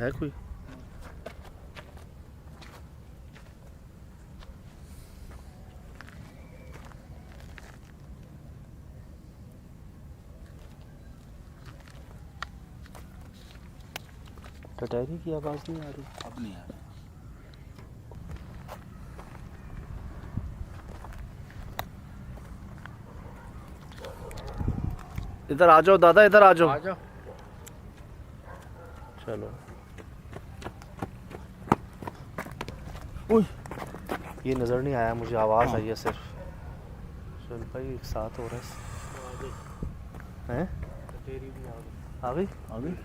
है कोई? टटहरी की आवाज़ नहीं आ रही? अब नहीं आ रही। इधर आ जाओ दादा, इधर आ जाओ। आ जाओ। चलो। उई, ये नज़र नहीं आया मुझे, आवाज़ आई है सिर्फ। चल भाई एक साथ हो रहा है। हैं? आ गई? आ गई।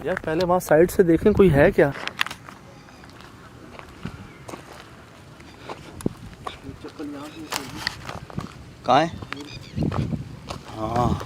यार पहले वहाँ साइड से देखें कोई है क्या? कहाँ है? हाँ,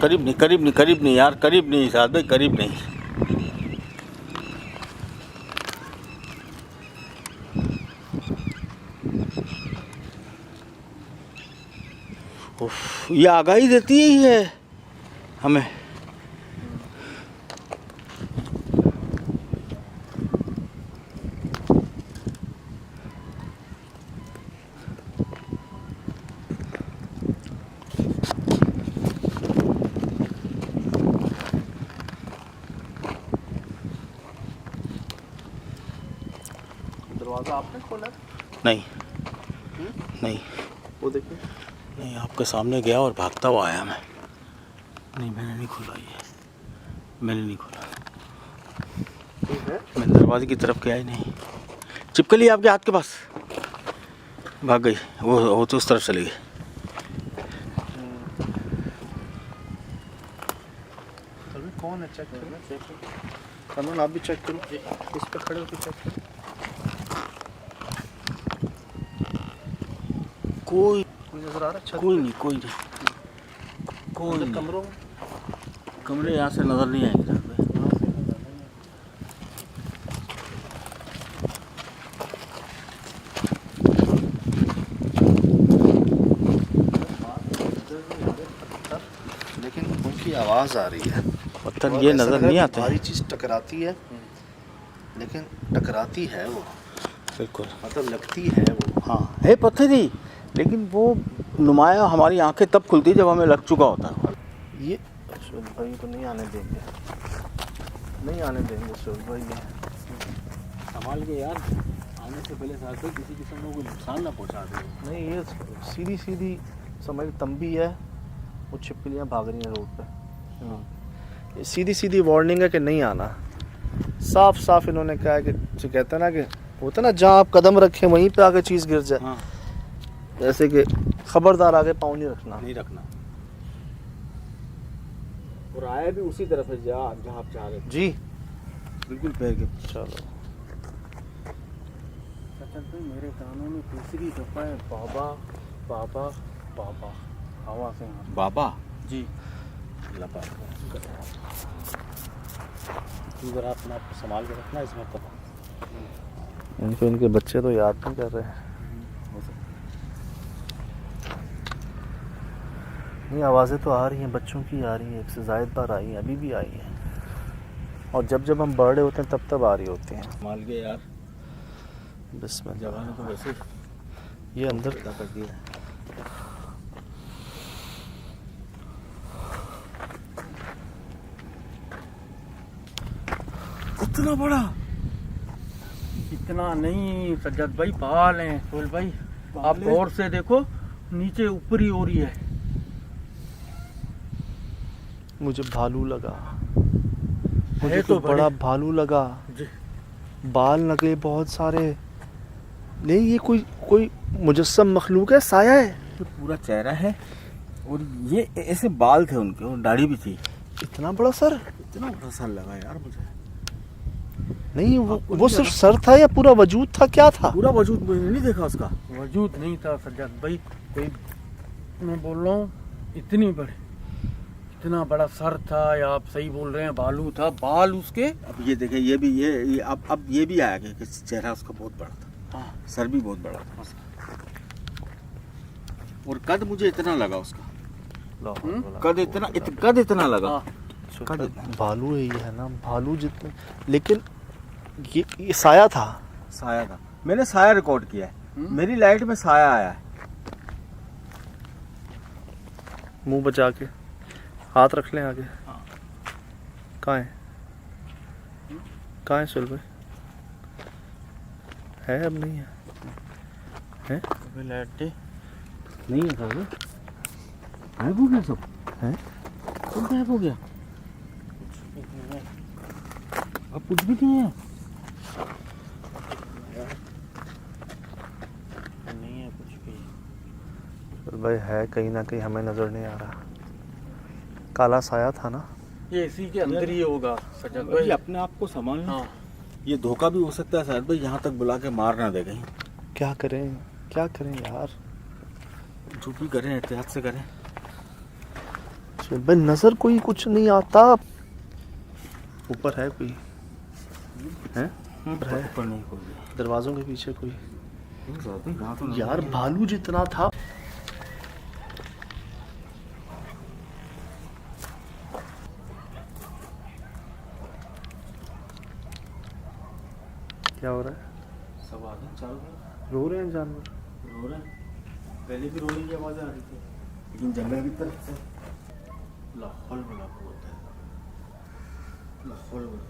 करीब नहीं, करीब नहीं, करीब नहीं यार, करीब नहीं साहब भाई, करीब नहीं। उफ, ये आगाही देती ही है हमें। दरवाज़ा आपने खोला? नहीं नहीं, वो देखिए। नहीं, आपके सामने गया और भागता हुआ आया मैं। नहीं, मैंने नहीं खोला, ये मैंने नहीं खोला। मैं दरवाजे की तरफ गया ही नहीं। चिपकली आपके हाथ के पास, भाग गई वो तो उस तरफ चली गई। कौन है? चेक करो। कानून आप भी चेक करो, इस पे खड़े होकर चेक करो। कोई नजर आ रहा है? कोई नहीं, कोई नहीं, कोई नहीं। कमरों में? कमरे यहाँ से नज़र नहीं आएंगे साहब। लेकिन उनकी आवाज़ आ रही है। पत्थर ये नज़र नहीं आते। भारी चीज़ टकराती है, लेकिन टकराती है वो, बिल्कुल, मतलब लगती है वो। हाँ है पत्थर ही, लेकिन वो नुमाया हमारी आंखें तब खुलती जब हमें लग चुका होता है। ये सुल भाई तो नहीं आने देंगे, नहीं आने देंगे सुल भाई। ये संभाल के यार, आने से पहले साथ में किसी किस्म को नुकसान ना पहुंचा दे। नहीं, ये सीधी सीधी समझ तंबी है, वो छिपकलियाँ भाग रही हैं रोड पे। ये सीधी सीधी वार्निंग है कि नहीं आना। साफ साफ इन्होंने कहा है कि जो कहता है ना कि होता है ना, जहाँ आप कदम रखें वहीं पे आके चीज़ गिर जाए। हाँ, जैसे कि खबरदार आगे पाँव नहीं रखना। नहीं रखना। और आया भी उसी तरफ है जहाँ आप जा रहे थे। जी बिल्कुल पैर के। चलो। मेरे कानों में तीसरी दफा है बाबा बाबा बाबा, हवा से बाबा जी। लपा इधर अपना संभाल के रखना इसमें पता। इनको इनके बच्चे तो याद नहीं कर रहे हैं। नहीं, आवाज़ें तो आ रही हैं, बच्चों की आ रही हैं, एक से ज़ायद बार आई हैं, अभी भी आई हैं। और जब जब हम बड़े होते हैं तब तब आ रही होती हैं। संभाल के यार, बिस्मिल्लाह। जवान तो वैसे ये अंदर पैदा कर दिया। इतना बड़ा? इतना नहीं सज्जद भाई, बाल हैं सोहेल भाई, आप गौर से देखो, नीचे ऊपरी हो रही है। मुझे भालू लगा, है मुझे तो तो बड़ा भालू लगा। जी। बाल निकले बहुत सारे। नहीं, ये कोई मुजस्सम मखलूक है, साया है। ये पूरा चेहरा है और ये ऐसे बाल थे उनके और दाढ़ी भी थी। इतना बड़ा सर? इतना बड़ा सर लगा यार मुझे। नहीं आपको वो नहीं सिर्फ लगा? सर था या पूरा वजूद था, क्या था? पूरा वजूद मैंने नहीं देखा उसका। वजूद नहीं था सज्जाद भाई, कोई मैं बोल रहा हूँ इतनी बड़ी, इतना बड़ा सर था, या आप सही बोल रहे हैं भालू था, बाल उसके। अब ये देखे, ये भी ये अब ये भी आया कि चेहरा उसका बहुत बड़ा था, हाँ सर भी बहुत बड़ा था उसका, और कद मुझे इतना लगा उसका, कद इतना लगा। हाँ कद इतना। भालू है ये, है ना, भालू जितने, लेकिन ये साया था। साया था, मैंने साया रिकॉर्ड किया है, मेरी लाइट में साया आया है। मुंह बचा के हाथ रख लें आगे। कहाँ है, कहाँ है सुल भाई? है अब नहीं है, है अबे लैटे नहीं है सर, गायब हो गया सब, है सब गायब हो गया, अब कुछ भी नहीं है। नहीं है कुछ भी। सुल भाई है कहीं ना कहीं, हमें नजर नहीं आ रहा। काला साया था ना? ये इसी के अंदर ही होगा सज्जाद भाई भाई। अपने आप को संभालना, हाँ ये धोखा भी हो सकता है शायद भाई, यहाँ तक बुला के मार ना दे कहीं। क्या करें, क्या करें यार? जो भी करें एहतियात से करें। सुल भाई नजर कोई कुछ नहीं आता। ऊपर है कोई, है ऊपर है, ऊपर नहीं कोई भी। दरवाजों के पीछे कोई? यहाँ तो यार भालू जितना था। क्या हो रहा है? सब आ गए, चारों तरफ रो रहे हैं जानवर? रो रहे हैं। पहले भी रोने की आवाज़ें आ रही थी, लेकिन जंगल की तरफ से लाहौल बना होता है, लाहौल बना।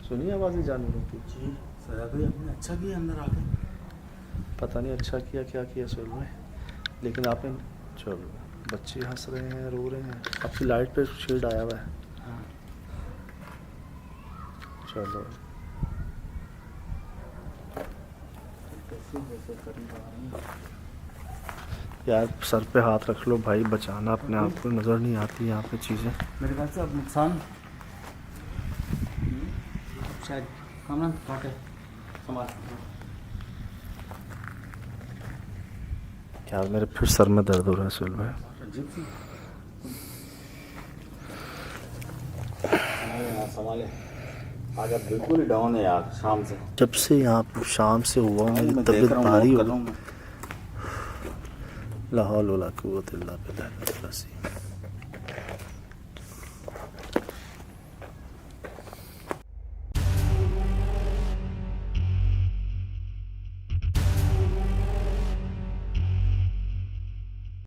सुनी आवाज़ें जानवरों की? जी सर भाई आपने अच्छा किया अंदर आके। पता नहीं अच्छा किया क्या किया सुन रहे, लेकिन आपने, चलो बच्चे हंस रहे हैं, रो रहे हैं, आपकी लाइट पे शेड आया हुआ है। हाँ। चलो यार सर पे हाथ रख लो भाई, बचाना अपने आप को, नज़र नहीं आती यहाँ पे चीज़ें। मेरे ख्याल से अब नुकसान शायद कामरान काटे संभाल। यार मेरे फिर सर में दर्द हो रहा है सुल भाई। अजीब सी संभाले, आज अब बिल्कुल ही डाउन है यार शाम से। जब से यहाँ पे शाम से हुआ मेरी मैं तबीयत देख रहा हूँ, भारी नोट हो कर रहा हूँ मैं। ला हौल वला कुव्वत इल्ला बिल्लाह।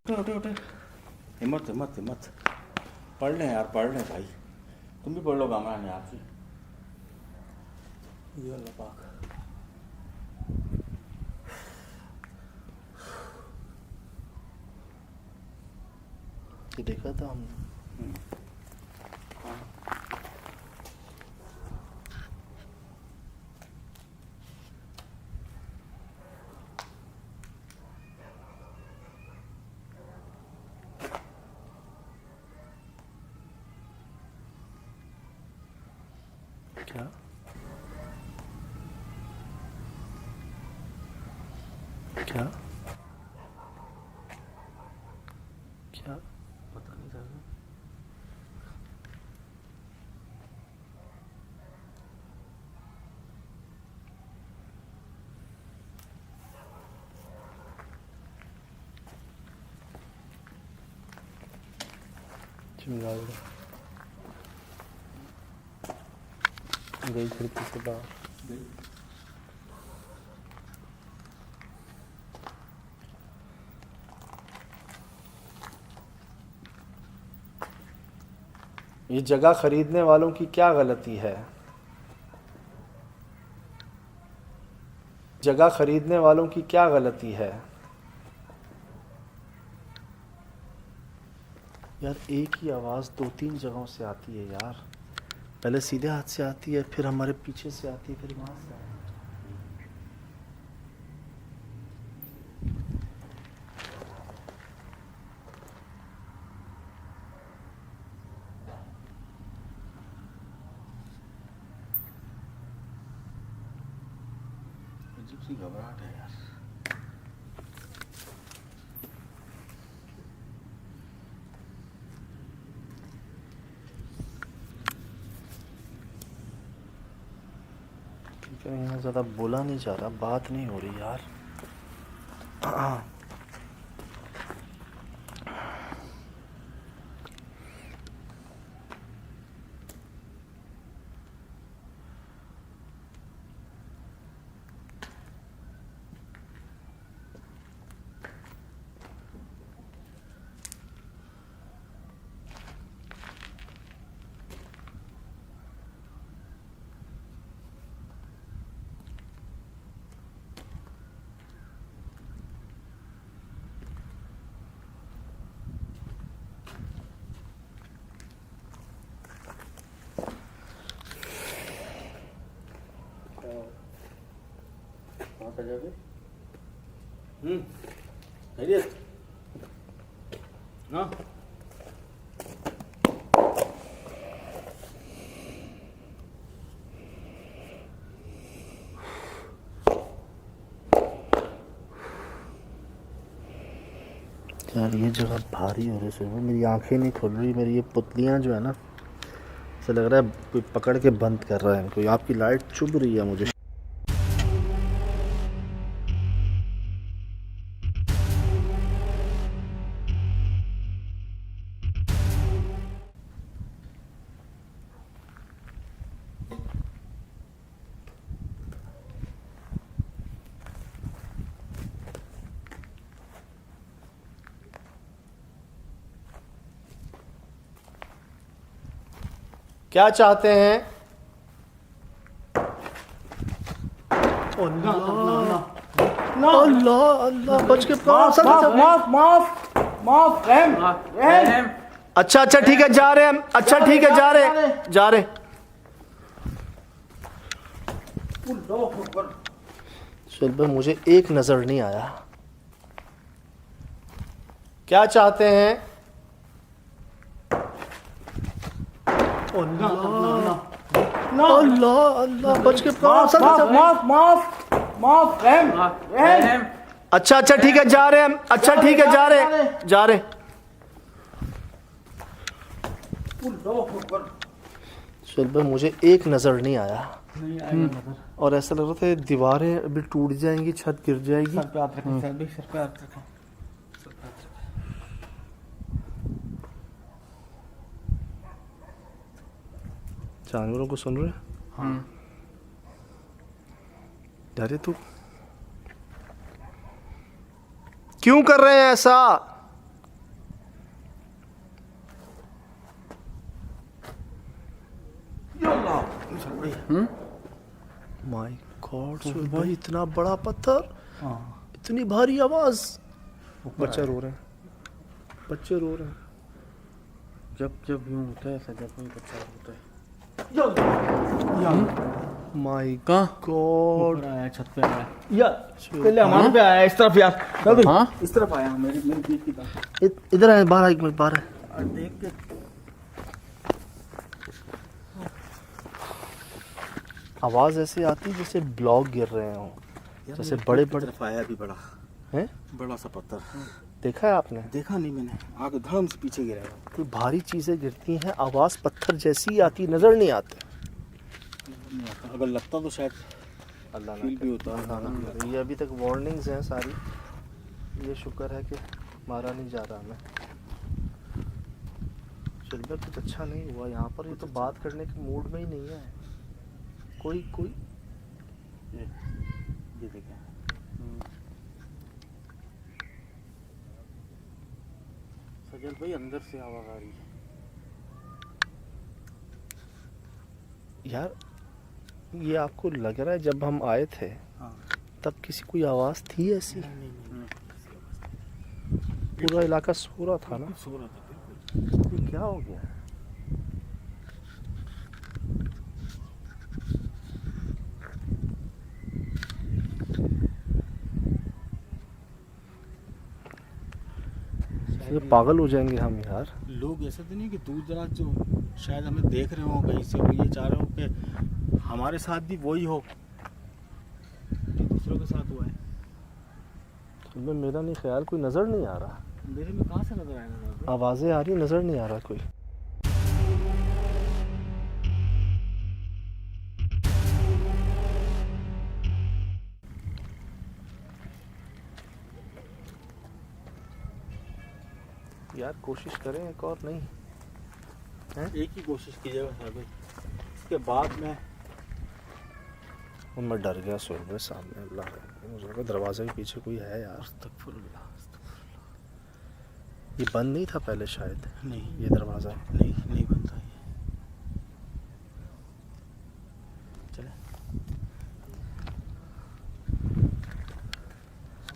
उठे उठे उठे, हिम्मत हिम्मत हिम्मत, पढ़ लें यार, पढ़ लें भाई, तुम भी पढ़ लो कामरान यार से। ये अल्लाह पाक, ये देखा था हमने। क्या क्या क्या पता नहीं सर। चिमगा गई खिड़की से बाहर। ये जगह खरीदने वालों की क्या गलती है? जगह खरीदने वालों की क्या गलती है? यार एक ही आवाज़ दो तीन जगहों से आती है यार, पहले सीधे हाथ से आती है, फिर हमारे पीछे से आती है, फिर वहाँ से आती है। अजीब सी घबराहट है यार। क्योंकि यहाँ ज़्यादा बोला नहीं जा रहा, बात नहीं हो रही यार। खैरियत? हाँ यार ये जगह भारी हो रही है, मेरी आंखें नहीं खुल रही, मेरी ये पुतलियाँ जो है ना, ऐसा लग रहा है कोई पकड़ के बंद कर रहा है इनको। आपकी लाइट चुभ रही है मुझे। क्या चाहते हैं? अल्लाह अल्लाह, बच के माफ रहम। अच्छा अच्छा ठीक है, जा रहे हैं हम। अच्छा ठीक है, जा रहे। चल भाई, मुझे एक नजर नहीं आया। क्या चाहते हैं? अल्लाह अल्लाह, बच के माफ रहम। अच्छा अच्छा ठीक है, जा रहे हैं हम। अच्छा ठीक है, जा रहे। चल भाई, मुझे एक नजर नहीं आया। और ऐसा लग रहा था दीवारें अभी टूट जाएंगी, छत गिर जाएगी। सर पे हाथ रखें, सर पे हाथ रखें। जानवरों को सुन रहे? हाँ। यार तू क्यों कर रहे हैं ऐसा? माय गॉड भाई, इतना बड़ा पत्थर, इतनी भारी आवाज। बच्चे रो रहे हैं। जब यूं होता है ऐसा, जब कोई बच्चा होता है। माय कहाँ? गॉड, ऊपर आया, छत पे आया यार, पहले हमारे पे आया इस तरफ यार। हाँ? इस तरफ आया, मेरी पीठ की तरफ। इधर आए, बाहर, एक मिनट बाहर है। देख के आवाज ऐसी आती है जैसे ब्लॉक गिर रहे हो, जैसे बड़े तरफ आया भी बड़ा हैं। बड़ा सा पत्थर देखा है आपने? देखा नहीं मैंने, आगे धड़म से पीछे गिरा। कोई भारी चीजें गिरती हैं, आवाज पत्थर जैसी आती, नजर नहीं आते। अगर लगता तो शायद अल्लाह फील भी होता। ना, ये अभी तक वार्निंग्स हैं सारी। ये शुक्र है कि मारा नहीं जा रहा हमें। चल भाई, कुछ अच्छा नहीं हुआ यहाँ पर। ये तो बात करने के मूड में ही नहीं है कोई। ये देखें, सजल भाई अंदर से आवाज आ रही है यार। ये आपको लग रहा है जब हम आए थे तब किसी कोई आवाज थी ऐसी? पूरा इलाका सो रहा था ना। सो रहा था। ये क्या हो गया? ये पागल हो जाएंगे हम यार। लोग ऐसा तो नहीं कि दूर दराज जो शायद हमें देख रहे हो कहीं से, वो ये चाह रहे हो कि हमारे साथ भी वही हो। दूसरों के साथ हुआ है। में मेरा नहीं ख्याल, कोई नज़र नहीं आ रहा। मेरे में कहाँ से नजर आएगा? आवाज़ें आ रही, नज़र नहीं आ रहा कोई। यार कोशिश करें एक और, नहीं है? एक ही कोशिश कीजिएगा सर भाई, इसके बाद में मैं डर गया। सोच में सामने अल्लाह है, मुझे लगा दरवाजे के पीछे कोई है यार। अस्तगफुरुल्लाह। ये बंद नहीं था पहले शायद, नहीं ये दरवाज़ा। नहीं बनता ये। चले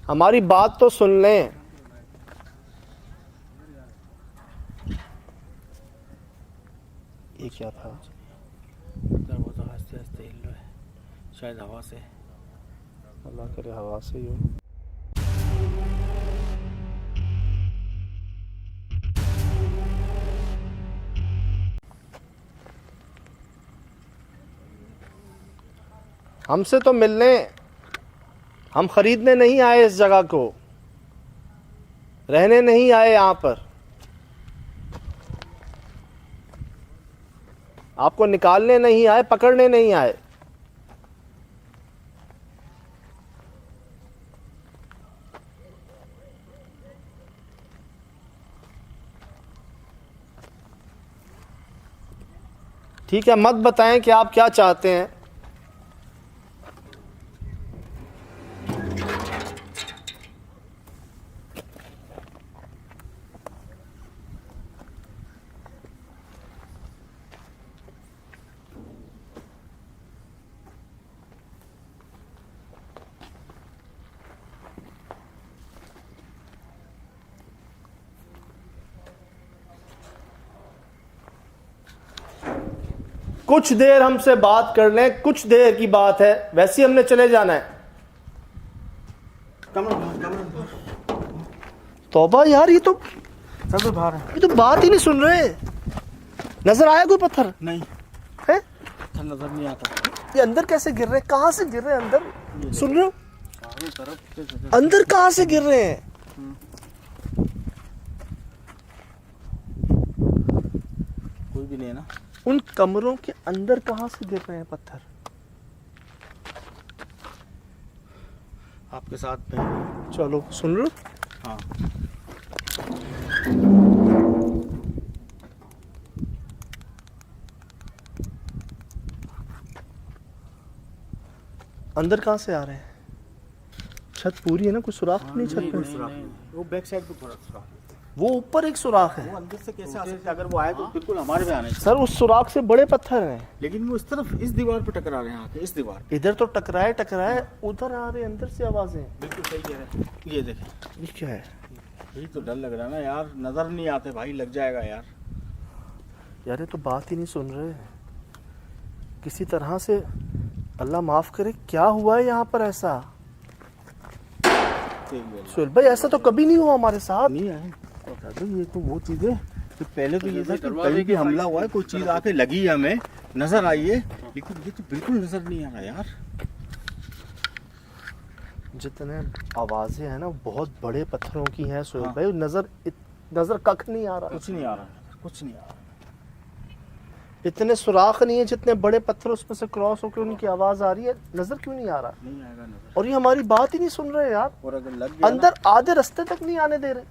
हमारी बात तो सुन लें। ये क्या था? दरवाजा आस्ते आस्ते हिल रहा है, शायद हवा से। अल्लाह करे हवा से ही हो। हमसे तो मिलने, हम खरीदने नहीं आए इस जगह को, रहने नहीं आए यहाँ पर। आपको निकालने नहीं आए, पकड़ने नहीं आए। ठीक है, मत बताएं कि आप क्या चाहते हैं। कुछ देर हमसे बात कर लें, कुछ देर की बात है, वैसे ही हमने चले जाना है। तौबा यार, ये तो सब बाहर है। ये तो बात ही नहीं सुन रहे। नजर आया कोई पत्थर? नहीं है? पत्थर नजर नहीं आता। ये अंदर कैसे गिर रहे हैं? कहां से गिर रहे हैं अंदर? सुन रहे हो? चारों तरफ से अंदर कहां से गिर रहे हैं? कोई भी नहीं है ना। उन कमरों के अंदर कहां से गिर रहे हैं पत्थर? आपके साथ में। चलो सुन लो। हाँ अंदर कहां से आ रहे हैं? छत पूरी है ना? कोई सुराख तो नहीं छत पे? नहीं, वो बैक साइड पे थोड़ा सुराख है। वो ऊपर एक सुराख वो है। अंदर से कैसे आ सकता है? अगर वो आए तो बिल्कुल हमारे पे आने चाहिए। सर उस सुराख से बड़े पत्थर हैं। लेकिन वो इस तरफ इस दीवार पे टकरा रहे हैं आके, इस दीवार पे। इधर तो टकराए, उधर आ रहे अंदर से आवाजें। बिल्कुल सही कह रहे हैं। ये देखें, ये क्या है? यही तो डर लग रहा है ना यार, नजर नहीं आते भाई, लग जाएगा यार। यार ये तो बात ही नहीं सुन रहे। किसी तरह से अल्लाह माफ करे, क्या हुआ है यहाँ पर ऐसा? सुहेल भाई ऐसा तो कभी नहीं हुआ हमारे साथ। नहीं आए ये तो वो चीज है कि पहले तो ये था कि कहीं भी हमला हुआ है, कोई चीज आके लगी है, हमें नजर आई है, लेकिन ये तो बिल्कुल नजर नहीं आ रहा यार। जितने आवाजें हैं ना बहुत बड़े पत्थरों की हैं सुहेल हाँ। भाई, नजर कख नहीं आ रहा। कुछ नहीं आ रहा, कुछ नहीं आ रहा। इतने सुराख नहीं है जितने बड़े पत्थर उसमें से क्रॉस होकर उनकी आवाज आ रही है, नजर क्यों नहीं आ रहा? नहीं आएगा नजर। और ये हमारी बात ही नहीं सुन रहे यार। और अगर लग गया अंदर आधे रास्ते तक नहीं आने दे रहे।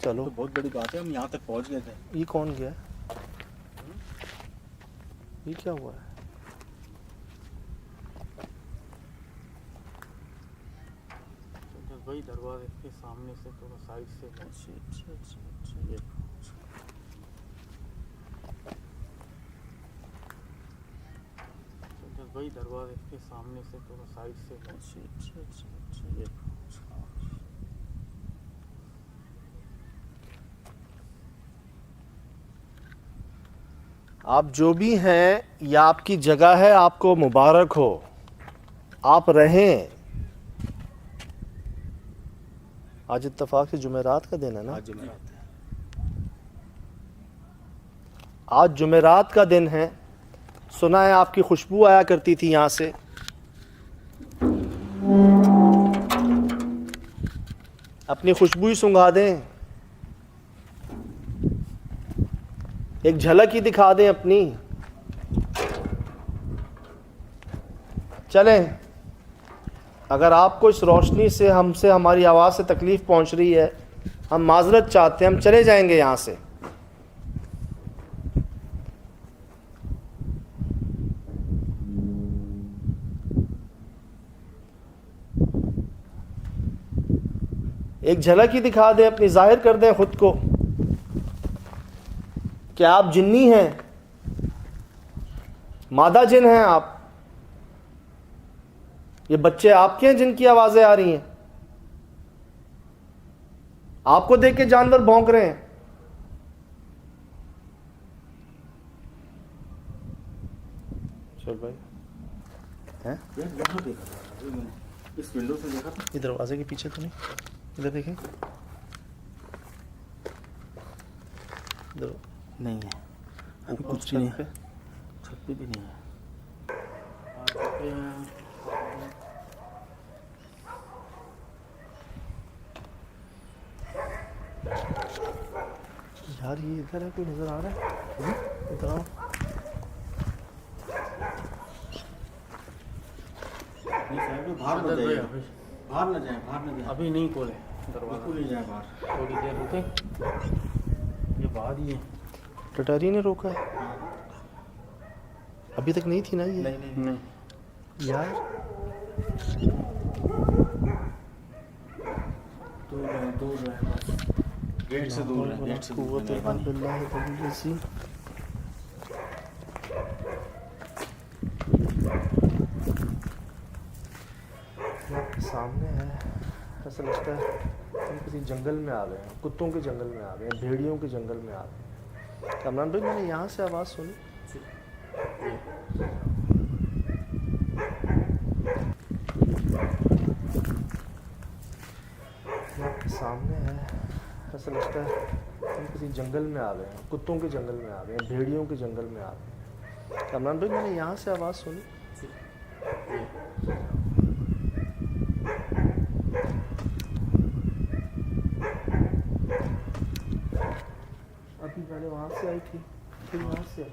चलो तो बहुत बड़ी बात है, हम यहाँ तक पहुँच गए थे। ये कौन गया? ये क्या हुआ है? भाई दरवाजे के सामने से थोड़ा साइड से। अच्छा, ये भाई दरवाजे के सामने से थोड़ा साइड से। ये आप जो भी हैं, ये आपकी जगह है, आपको मुबारक हो, आप रहें। आज इत्तेफाक से जुमेरात का दिन है ना? आज जुमेरात है। आज जुमेरात का दिन है। सुना है आपकी खुशबू आया करती थी यहाँ से। अपनी खुशबू ही सूंघा दें, एक झलक ही दिखा दें अपनी। चलें, अगर आपको इस रोशनी से हमसे हमारी आवाज़ से तकलीफ़ पहुंच रही है, हम माजरत चाहते हैं, हम चले जाएंगे यहाँ से। एक झलक ही दिखा दें अपनी, जाहिर कर दें खुद को कि आप जिन्नी हैं, मादा जिन हैं आप। ये बच्चे आपके हैं जिनकी आवाजें आ रही हैं, आपको देख के जानवर भौंक रहे हैं। चल भाई, हैं? यहाँ देखा था मैंने, इस विंडो से देखा था। ये दरवाजे के पीछे तो नहीं, इधर देखें। इधर नहीं है, अभी कुछ नहीं है, छत पे भी नहीं है। यार ये इधर है, कोई नजर आ रहा है? इधर आओ। बाहर न जाए, बाहर न जाए, बाहर न जाए। अभी नहीं खोले बिल्कुल दरवाजा, नहीं जाए बाहर। थोड़ी देर रुके, ये बाहर ही है। टटारी ने रोका है, अभी तक नहीं थी ना ये? नहीं यार दूर रहे बस, गेट से दूर रहे, गेट से दूर रहे। सामने है, ऐसा लगता है हम किसी जंगल में आ गए हैं, कुत्तों के जंगल में आ गए हैं, भेड़ियों के जंगल में आ गए हैं। कमरान भाई, मैंने यहाँ से आवाज़ सुनी। सामने है, ऐसा लगता है हम किसी जंगल में आ गए हैं, कुत्तों के जंगल में आ गए हैं, भेड़ियों के जंगल में आ गए हैं। कमरान भाई, मैंने यहाँ से आवाज़ सुनी। अभी पहले वहाँ से आई थी, फिर वहाँ से आई।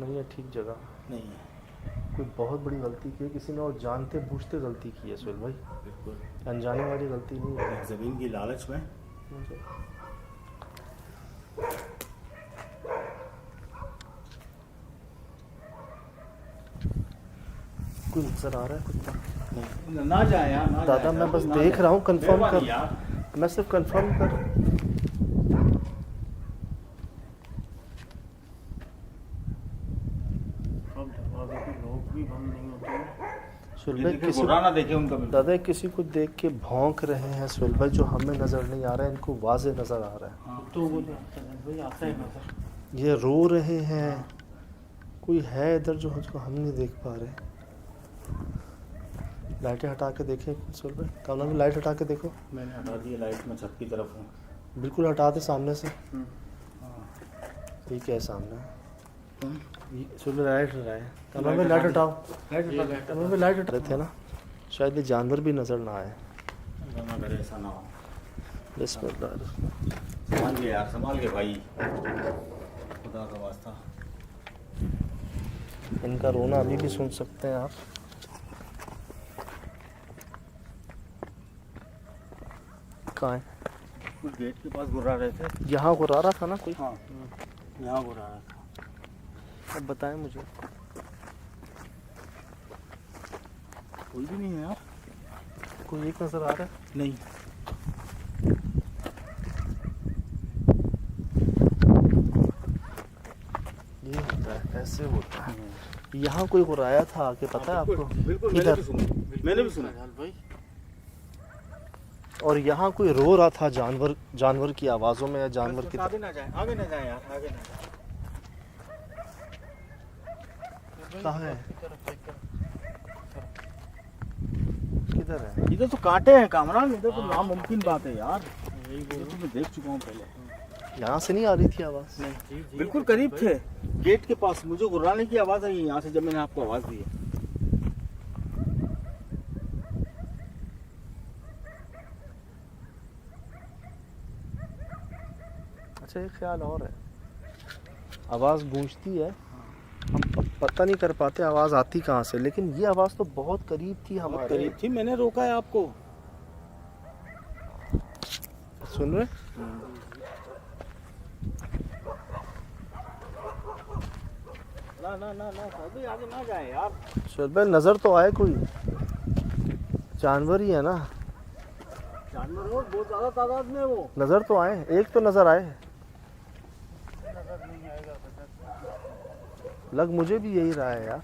नहीं है ठीक जगह, नहीं है, कोई बहुत बड़ी गलती की है किसी ने, और जानते बूझते गलती की है सुहेल भाई, बिल्कुल अनजाने वाली गलती नहीं है। जमीन की लालच में। कोई नजर आ रहा है कुत्ता? नहीं, ना जाए यार, ना दादा जाए, मैं बस ना देख जाए। रहा हूँ, कंफर्म मेहरबानी कर, यार। मैं सिर्फ कंफर्म कर। अब दरवाजे के लोग भी बंद नहीं होते हैं। सुहेल ये भाई देखे, किसी, बुरा ना देखे उनका बिल्कुल। दादा किसी को देख के भौंक रहे हैं सुहेल भाई, जो हमें नजर नहीं आ रहा है, इनको वाजे नजर आ रहा है। हाँ, तो वो भाई आता है नजर। ये रो रहे हैं, कोई है इधर जो उसको हम नहीं देख पा रहे। लाइटें हटा के देखें सुहेल भाई, कमरा में लाइट हटा के देखो। मैंने हटा दी लाइट, में छत की तरफ हूँ। बिल्कुल हटा दे सामने से। हाँ। ठीक है सामने कौन? सुहेल लाइट हटा है, कमरा में लाइट हटाओ। लाइट ये हटा लाइट कमरे में लाइट हटा रहे थे ना, शायद ये जानवर भी नजर ना आए। दे। ना करे, ऐसा ना हो। बिस्मिल्लाह। संभाल के यार, संभाल के भाई, खुदा का वास्ता। इनका रोना अभी भी सुन सकते हैं आप। कहाँ है? कुछ गेट के पास गुर्रा रहे थे। यहाँ गुर्रा रहा था ना कोई? हाँ, यहाँ गुर्रा रहा था। अब बताएं मुझे। कोई भी नहीं है यार। कोई एक नजर आ रहा है? नहीं। ये होता है, ऐसे होता है। यहाँ कोई गुर्राया था आके, पता है आपको? बिल्कुल, इधर। मैंने भी सुना। भाई और यहाँ कोई रो रहा था, जानवर, जानवर की आवाजों में, या जानवर की आगे ना जाए, आगे ना जाए यार, आगे ना जाए। कहाँ है? किधर है? इधर तो कांटे हैं कामरान, इधर तो नामुमकिन बात है यार। यही ये बोल तो मैं देख चुका हूँ पहले। यहाँ से नहीं आ रही थी आवाज? जी जी बिल्कुल करीब थे, गेट के पास। मुझे गुर्राने की आवाज़ आई यहाँ से जब मैंने आपको आवाज़ दी है। अच्छा, एक ख्याल और है, आवाज़ गूंजती है, हम पता नहीं कर पाते आवाज़ आती कहाँ से, लेकिन ये आवाज़ तो बहुत करीब थी बहुत हमारे। करीब थी, मैंने रोका है आपको। सुन रहे? ना ना ना ना साहब, आगे ना जाए यार। शोएब भाई, नज़र तो आए, कोई जानवर ही है ना, जानवर हो, बहुत ज़्यादा तादाद में है वो। नज़र तो आए, एक तो नज़र आए। लग मुझे भी यही रहा है यार।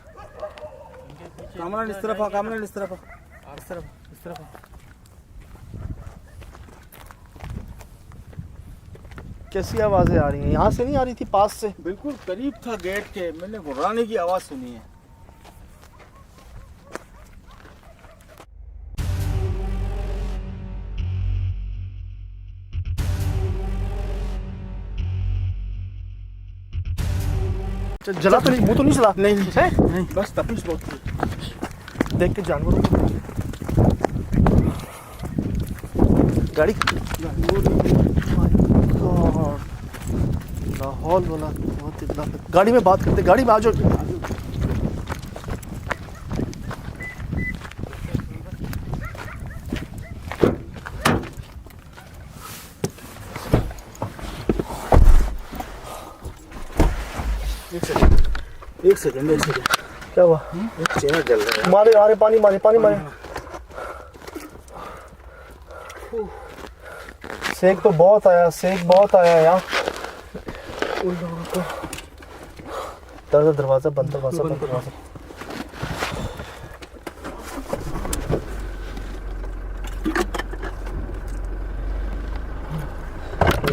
कामरान इस तरफ आ, कामरान इस तरफ आ, इस तरफ, इस तरफ आ। कैसी आवाज़ें आ रही हैं? यहाँ से नहीं आ रही थी, पास से? बिल्कुल करीब था गेट के, मैंने गुर्राने की आवाज़ सुनी है। जला तो नहीं, मुंह तो नहीं जला? नहीं है? नहीं, बस तपिश बहुत थी। देख के जानवरों को गाड़ी लाहौल वाला बहुत इतना। गाड़ी में बात करते, गाड़ी में आ जाओ। एक सेकंड क्या हुआ? एक चेहरा जल रहा है। मारे आ रहे, पानी मारे, पानी मारे। सेक तो बहुत आया, सेक बहुत आया यार। दरवाजा बंद, दरवाजा बंद, दरवाजा।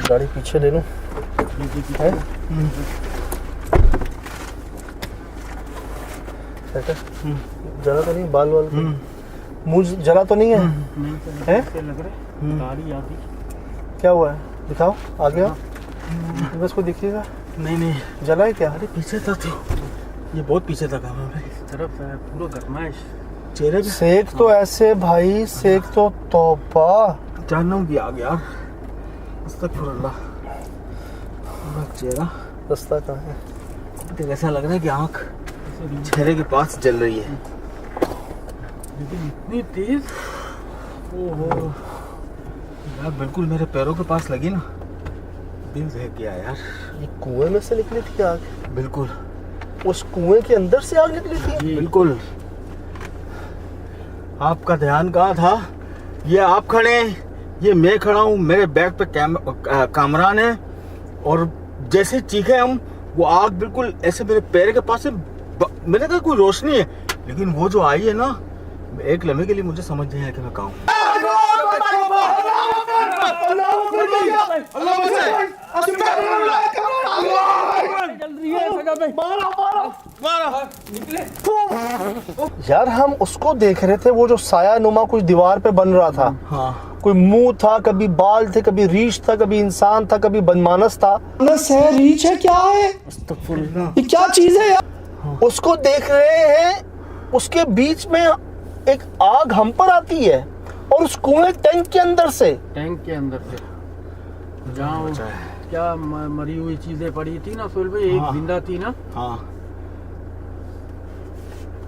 गाड़ी पीछे ले लूं? है? जला तो नहीं? बाल वाल मुंह जला तो नहीं है? है? लग रहा गाड़ी आती। क्या हुआ है? दिखाओ, आ गया? बस को दिखिएगा। नहीं नहीं, जला है क्या? अरे पीछे था तो, ये बहुत पीछे था काम है। इस तरफ है पूरा गरमाइश। चेहरे भी सेक तो ऐसे भाई, सेक तो तौबा। जानना कि आ गया। अस्तगफुरुल्लाह। पूरा चेहरा, रास्ता कहाँ है? तो ऐसा लग रहा है कि आँख चेहरे के पास जल रही है। लेकिन इतनी तेज। ओहो यार, बिल्कुल मेरे पैरों के पास लगी ना, दिल दहक गया यार। ये कुएं में से निकली थी आग? बिल्कुल, उस कुएं के अंदर से आग निकली थी? बिल्कुल। आपका ध्यान कहाँ था? ये आप खड़े हैं, ये मैं खड़ा हूँ, मेरे बैक पे कामरान है, और जैसे चीखे हम, वो आग बिल्कुल ऐसे मेरे पैर के पास से। मैंने कहा कोई रोशनी है, लेकिन वो जो आई है ना, एक लम्हे के लिए मुझे समझ नहीं आया कि मैं कहाँ हूँ। यार हम उसको देख रहे थे, वो जो साया नुमा कुछ दीवार पे बन रहा था। हाँ, कोई मुंह था, कभी बाल थे, कभी रीछ था, कभी इंसान था, कभी बनमानस था। है, रीछ है, क्या है? ये क्या चीज है यार? उसको देख रहे हैं, उसके बीच में एक आग हम पर आती है, और उस कुएं टैंक के अंदर से, टैंक के अंदर से जहाँ क्या मरी हुई चीजें पड़ी थी ना सोहेल भाई, एक हाँ। जिंदा थी ना। हाँ,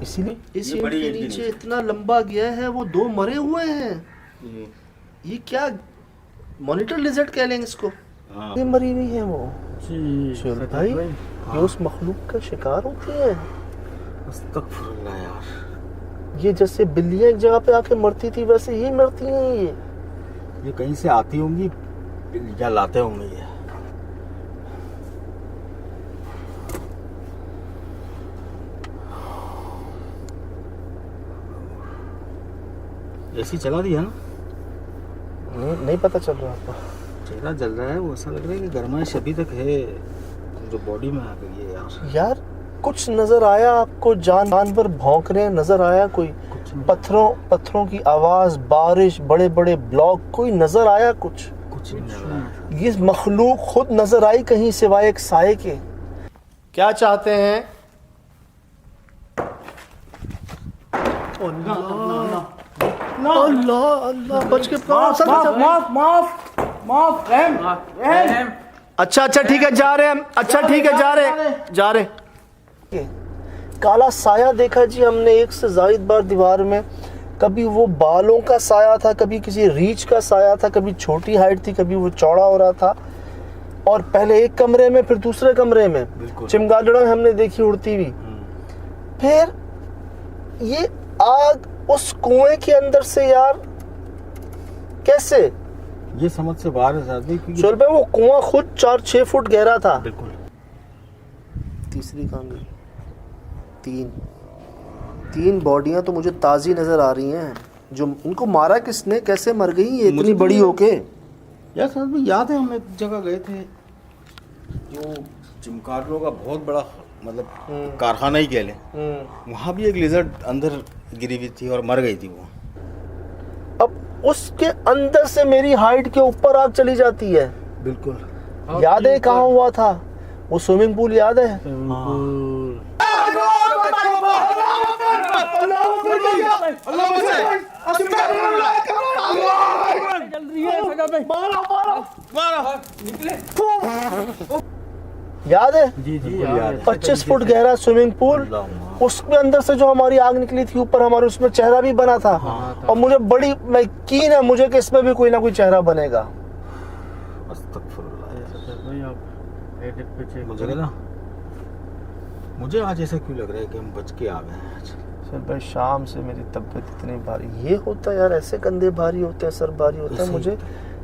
इसीलिए इस ये ईंट बड़ी के ईंट के नीचे नीचे। इतना लंबा गया है, वो दो मरे हुए हैं। ये क्या मॉनिटर लिजर्ड कह लेंगे इसको? हाँ। ये मरी हुई है वो। जी सोहेल भाई, ये उस मखलूक का शिकार होती है। अस्तगफुरुल्लाह यार, ये जैसे बिल्लियां एक जगह पे आके मरती थी, वैसे ही मरती हैं ये कहीं से आती होंगी या लाते होंगे ये। एसी चला दिया ना? नहीं पता चल रहा आपको? चेहरा जल रहा है, वो ऐसा लग रहा है कि गर्माइश अभी तक है जो बॉडी में आ गई है यार। यार कुछ नजर आया आपको? जानवर भौंक रहे हैं, नजर आया कोई? पत्थरों की आवाज, बारिश, बड़े बड़े ब्लॉक, कोई नजर आया कुछ? कुछ कुछ नहीं लग रहा है। ये मखलूक खुद नजर आई कहीं सिवाय एक साए के? क्या चाहते हैं? अल्लाह अल्लाह, बच के माफ रहम। अच्छा ठीक है, जा रहे हैं हम। अच्छा ठीक है, जा रहे। काला साया देखा जी हमने एक से जायद बार दीवार में। कभी वो बालों का साया था, कभी किसी रीछ का साया था, कभी छोटी हाइट थी, कभी वो चौड़ा हो रहा था। और पहले एक कमरे में, फिर दूसरे कमरे में चिमगादड़ों हमने देखी उड़ती हुई। फिर ये आग उस कुएं के अंदर से यार कैसे? ये समझ से बाहर है साहब, क्योंकि चल भाई वो कुआं खुद 4-6 फुट गहरा था। बिल्कुल। तीसरी कहाँ गई? तीन बॉडियां तो मुझे ताज़ी नजर आ रही हैं। जो इनको मारा किसने, कैसे मर गई ये इतनी बड़ी होके? यार साहब भी याद है, हम एक जगह गए थे जो चिमगादड़ों का बहुत बड़ा मतलब कारखाना ही कह लें। वहाँ भी एक लिजर्ड अंदर गिरी हुई थी और मर गई थी वो। अब उसके अंदर से मेरी हाइट के ऊपर आग चली जाती है। बिल्कुल। याद है कहाँ हुआ था वो स्विमिंग पूल? याद है? याद है? जी याद है। 25 फुट गहरा स्विमिंग पूल, उसके अंदर से जो हमारी आग निकली थी ऊपर, हमारे उसमें चेहरा भी बना था। और मुझे बड़ी यकीन है मुझे कि इसमें भी कोई ना कोई चेहरा बनेगा। मुझे आज ऐसा क्यों लग रहा है कि हम बच के आ गए हैं आज। सर भाई शाम से मेरी तबीयत इतनी भारी, ये होता है यार, ऐसे कंधे भारी होते हैं, सर भारी होता है, मुझे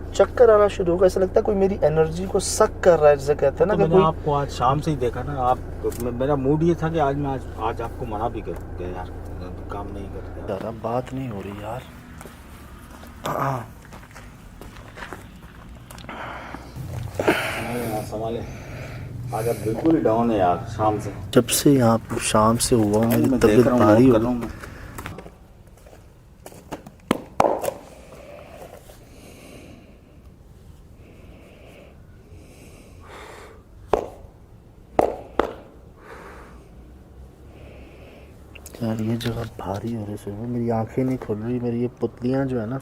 चक्कर आना शुरू होगा। ऐसा लगता है कोई मेरी एनर्जी को सक कर रहा है, जैसे कहते हैं ना। तो मैंने आपको आज शाम से ही देखा ना, आप मेरा मूड ये था कि आज मैं आज आपको मना भी करूँगा यार, काम नहीं करते यार। अब बात नहीं हो रही यार। संभाले, आज आप बिल्कुल ही डाउन है यार शाम से। जब से यहाँ शाम से हुआ मेरी तबीयत भारी हो रही है। यार ये जगह भारी हो रही है, मेरी आंखें नहीं खुल रही। मेरी ये पुतलियाँ जो है ना,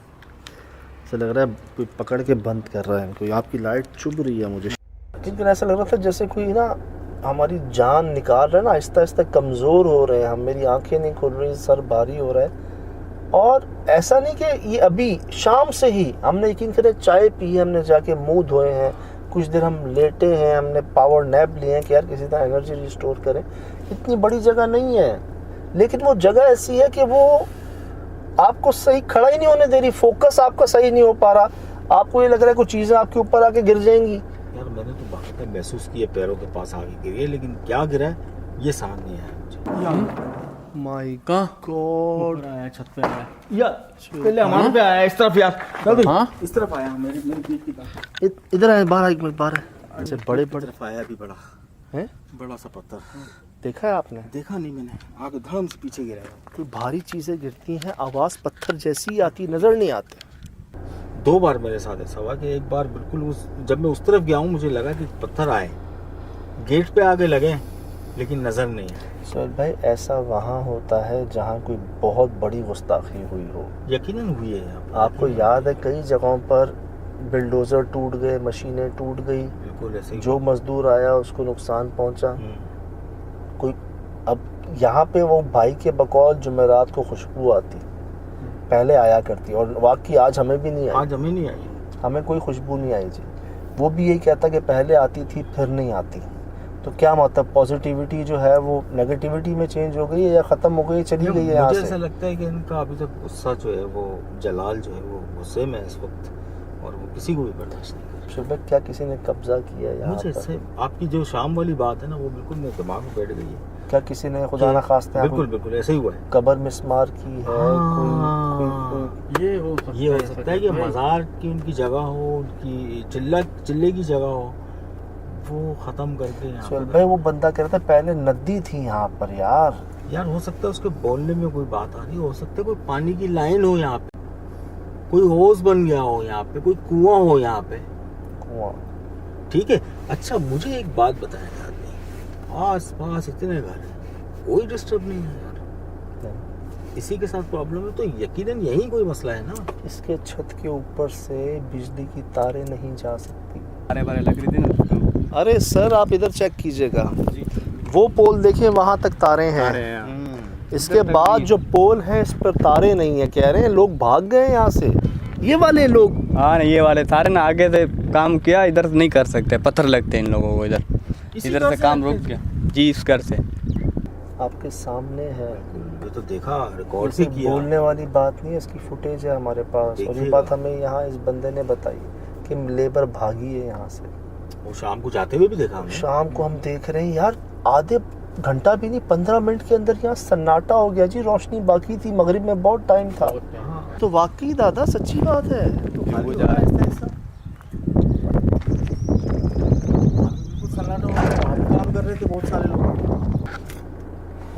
ऐसा लग रहा है कोई पकड़ के बंद कर रहा है इनको। आपकी लाइट चुभ रही है मुझे, लेकिन ऐसा लग रहा था जैसे कोई ना हमारी जान निकाल रहा है ना, आहिस्ता आहिस्ता कमज़ोर हो रहे हैं हम। मेरी आंखें नहीं खुल रही, सर भारी हो रहा है। और ऐसा नहीं कि ये अभी शाम से ही हमने यकीन करें चाय पी है, हमने जाके मुंह धोए हैं, कुछ देर हम लेटे हैं, हमने पावर नैप लिए हैं कि यार किसी तरह एनर्जी रिस्टोर करें। इतनी बड़ी जगह नहीं है, लेकिन वो जगह ऐसी है कि वो आपको सही खड़ा ही नहीं होने दे रही। फोकस आपका सही नहीं हो पा रहा। आपको ये लग रहा है कुछ चीज़ें आपके ऊपर आके गिर जाएंगी। यार मैंने तो बाकायदा महसूस किया पैरों के पास आगे गिरी है, लेकिन क्या गिरा है ये समझ नहीं आया मुझे। माय गॉड, छत पे आया यार पहले हमारे पे आया इस तरफ यार। हाँ इस तरफ आया, मेरी पीठ की तरफ। इधर है, बाहर एक मिनट बाहर है। ऐसे बड़े बड़े आया भी बड़ा है, बड़ा सा पत्थर। देखा है आपने? देखा नहीं मैंने, आगे धड़म से पीछे गिरा है। कोई भारी चीजें गिरती हैं, आवाज पत्थर जैसी आती, नजर नहीं आते। 2 बार मेरे साथ ऐसा हुआ कि एक बार बिल्कुल जब मैं उस तरफ गया हूँ मुझे लगा कि पत्थर आए, गेट पे आगे लगे, लेकिन नजर नहीं आए। सोहेल भाई ऐसा वहाँ होता है जहाँ कोई बहुत बड़ी गुस्ताखी हुई हो। यकीनन हुई है। आपको याद है कई जगहों पर बिल्डोजर टूट गए, मशीनें टूट गई, बिल्कुल ऐसे ही। जो मजदूर आया उसको नुकसान पहुंचा। कोई अब यहाँ पे वो भाई के बकौल जुमेरात को खुशबू आती, पहले आया करती, और वाकई आज हमें भी नहीं आई। आज हमें नहीं आई, हमें कोई खुशबू नहीं आई जी। वो भी यही कहता कि पहले आती थी फिर नहीं आती। तो क्या मतलब पॉजिटिविटी जो है वो नेगेटिविटी में चेंज हो गई है या ख़त्म हो गई, चली गई है यहाँ से? मुझे ऐसा लगता है कि इनका अभी तक गुस्सा जो है वो जलाल जो है वो गुस्से में इस वक्त, और वो किसी को भी बर्दाश्त नहीं कर। शुभ क्या किसी ने कब्जा किया यहाँ मुझे पर? आपकी जो शाम वाली बात है ना वो बिल्कुल मेरे दिमाग में बैठ गई है। क्या किसी ने खुदा ना खास्ता बिल्कुल ऐसे ही हुआ है, कब्र मिस्मार की है? कोई ये हो सकता है कि मज़ार की उनकी जगह हो, उनकी चिल्ले की जगह हो, वो ख़त्म करके चल भाई वो बंदा कह रहा था पहले नदी थी यहाँ पर। यार हो सकता है उसके बोलने में कोई बात आ रही हो सकता है कोई पानी की लाइन हो यहाँ पे, कोई होज बन गया हो यहाँ पे, कोई कुआं हो यहाँ पे। वहाँ। ठीक है। अच्छा मुझे एक बात बताएं आदमी, आस पास इतने घर हैं, कोई डिस्टर्ब नहीं है यार। इसी के साथ प्रॉब्लम है तो यकीनन यही कोई मसला है ना। इसके छत के ऊपर से बिजली की तारें नहीं जा सकती। बारे बारे लग रही थी ना। अरे सर आप इधर चेक कीजिएगा, वो पोल देखिए वहाँ तक तारें हैं। अरे यार। इसके बाद जो पोल है इस पर तारे नहीं है। कह रहे हैं लोग भाग गए यहाँ से, ये वाले लोग। हाँ ये वाले तारे ना आगे से काम किया, इधर नहीं कर सकते, पत्थर लगते हैं इन लोगों को इधर। इसी इधर घर से से काम लगते रुक हैं? गया जी, इस घर से। आपके सामने है, ये तो देखा, रिकॉर्ड इसे भी किया। बोलने वाली बात नहीं है, इसकी फुटेज है हमारे पास। और ये देखिएगा। बात हमें यहाँ इस बंदे ने बताई कि लेबर भागी है यहाँ से। वो शाम को जाते हुए भी देखा हमने। शाम को हम देख रहे हैं यार, आधे घंटा भी नहीं 15 मिनट के अंदर यहाँ सन्नाटा हो गया जी। रोशनी बाकी थी, मगरिब में बहुत टाइम था। हाँ। तो वाकई दादा सच्ची बात है। वो जा रहा है ऐसा। बिल्कुल सन्नाटा हो गया। हम काम कर रहे थे, बहुत सारे लोग।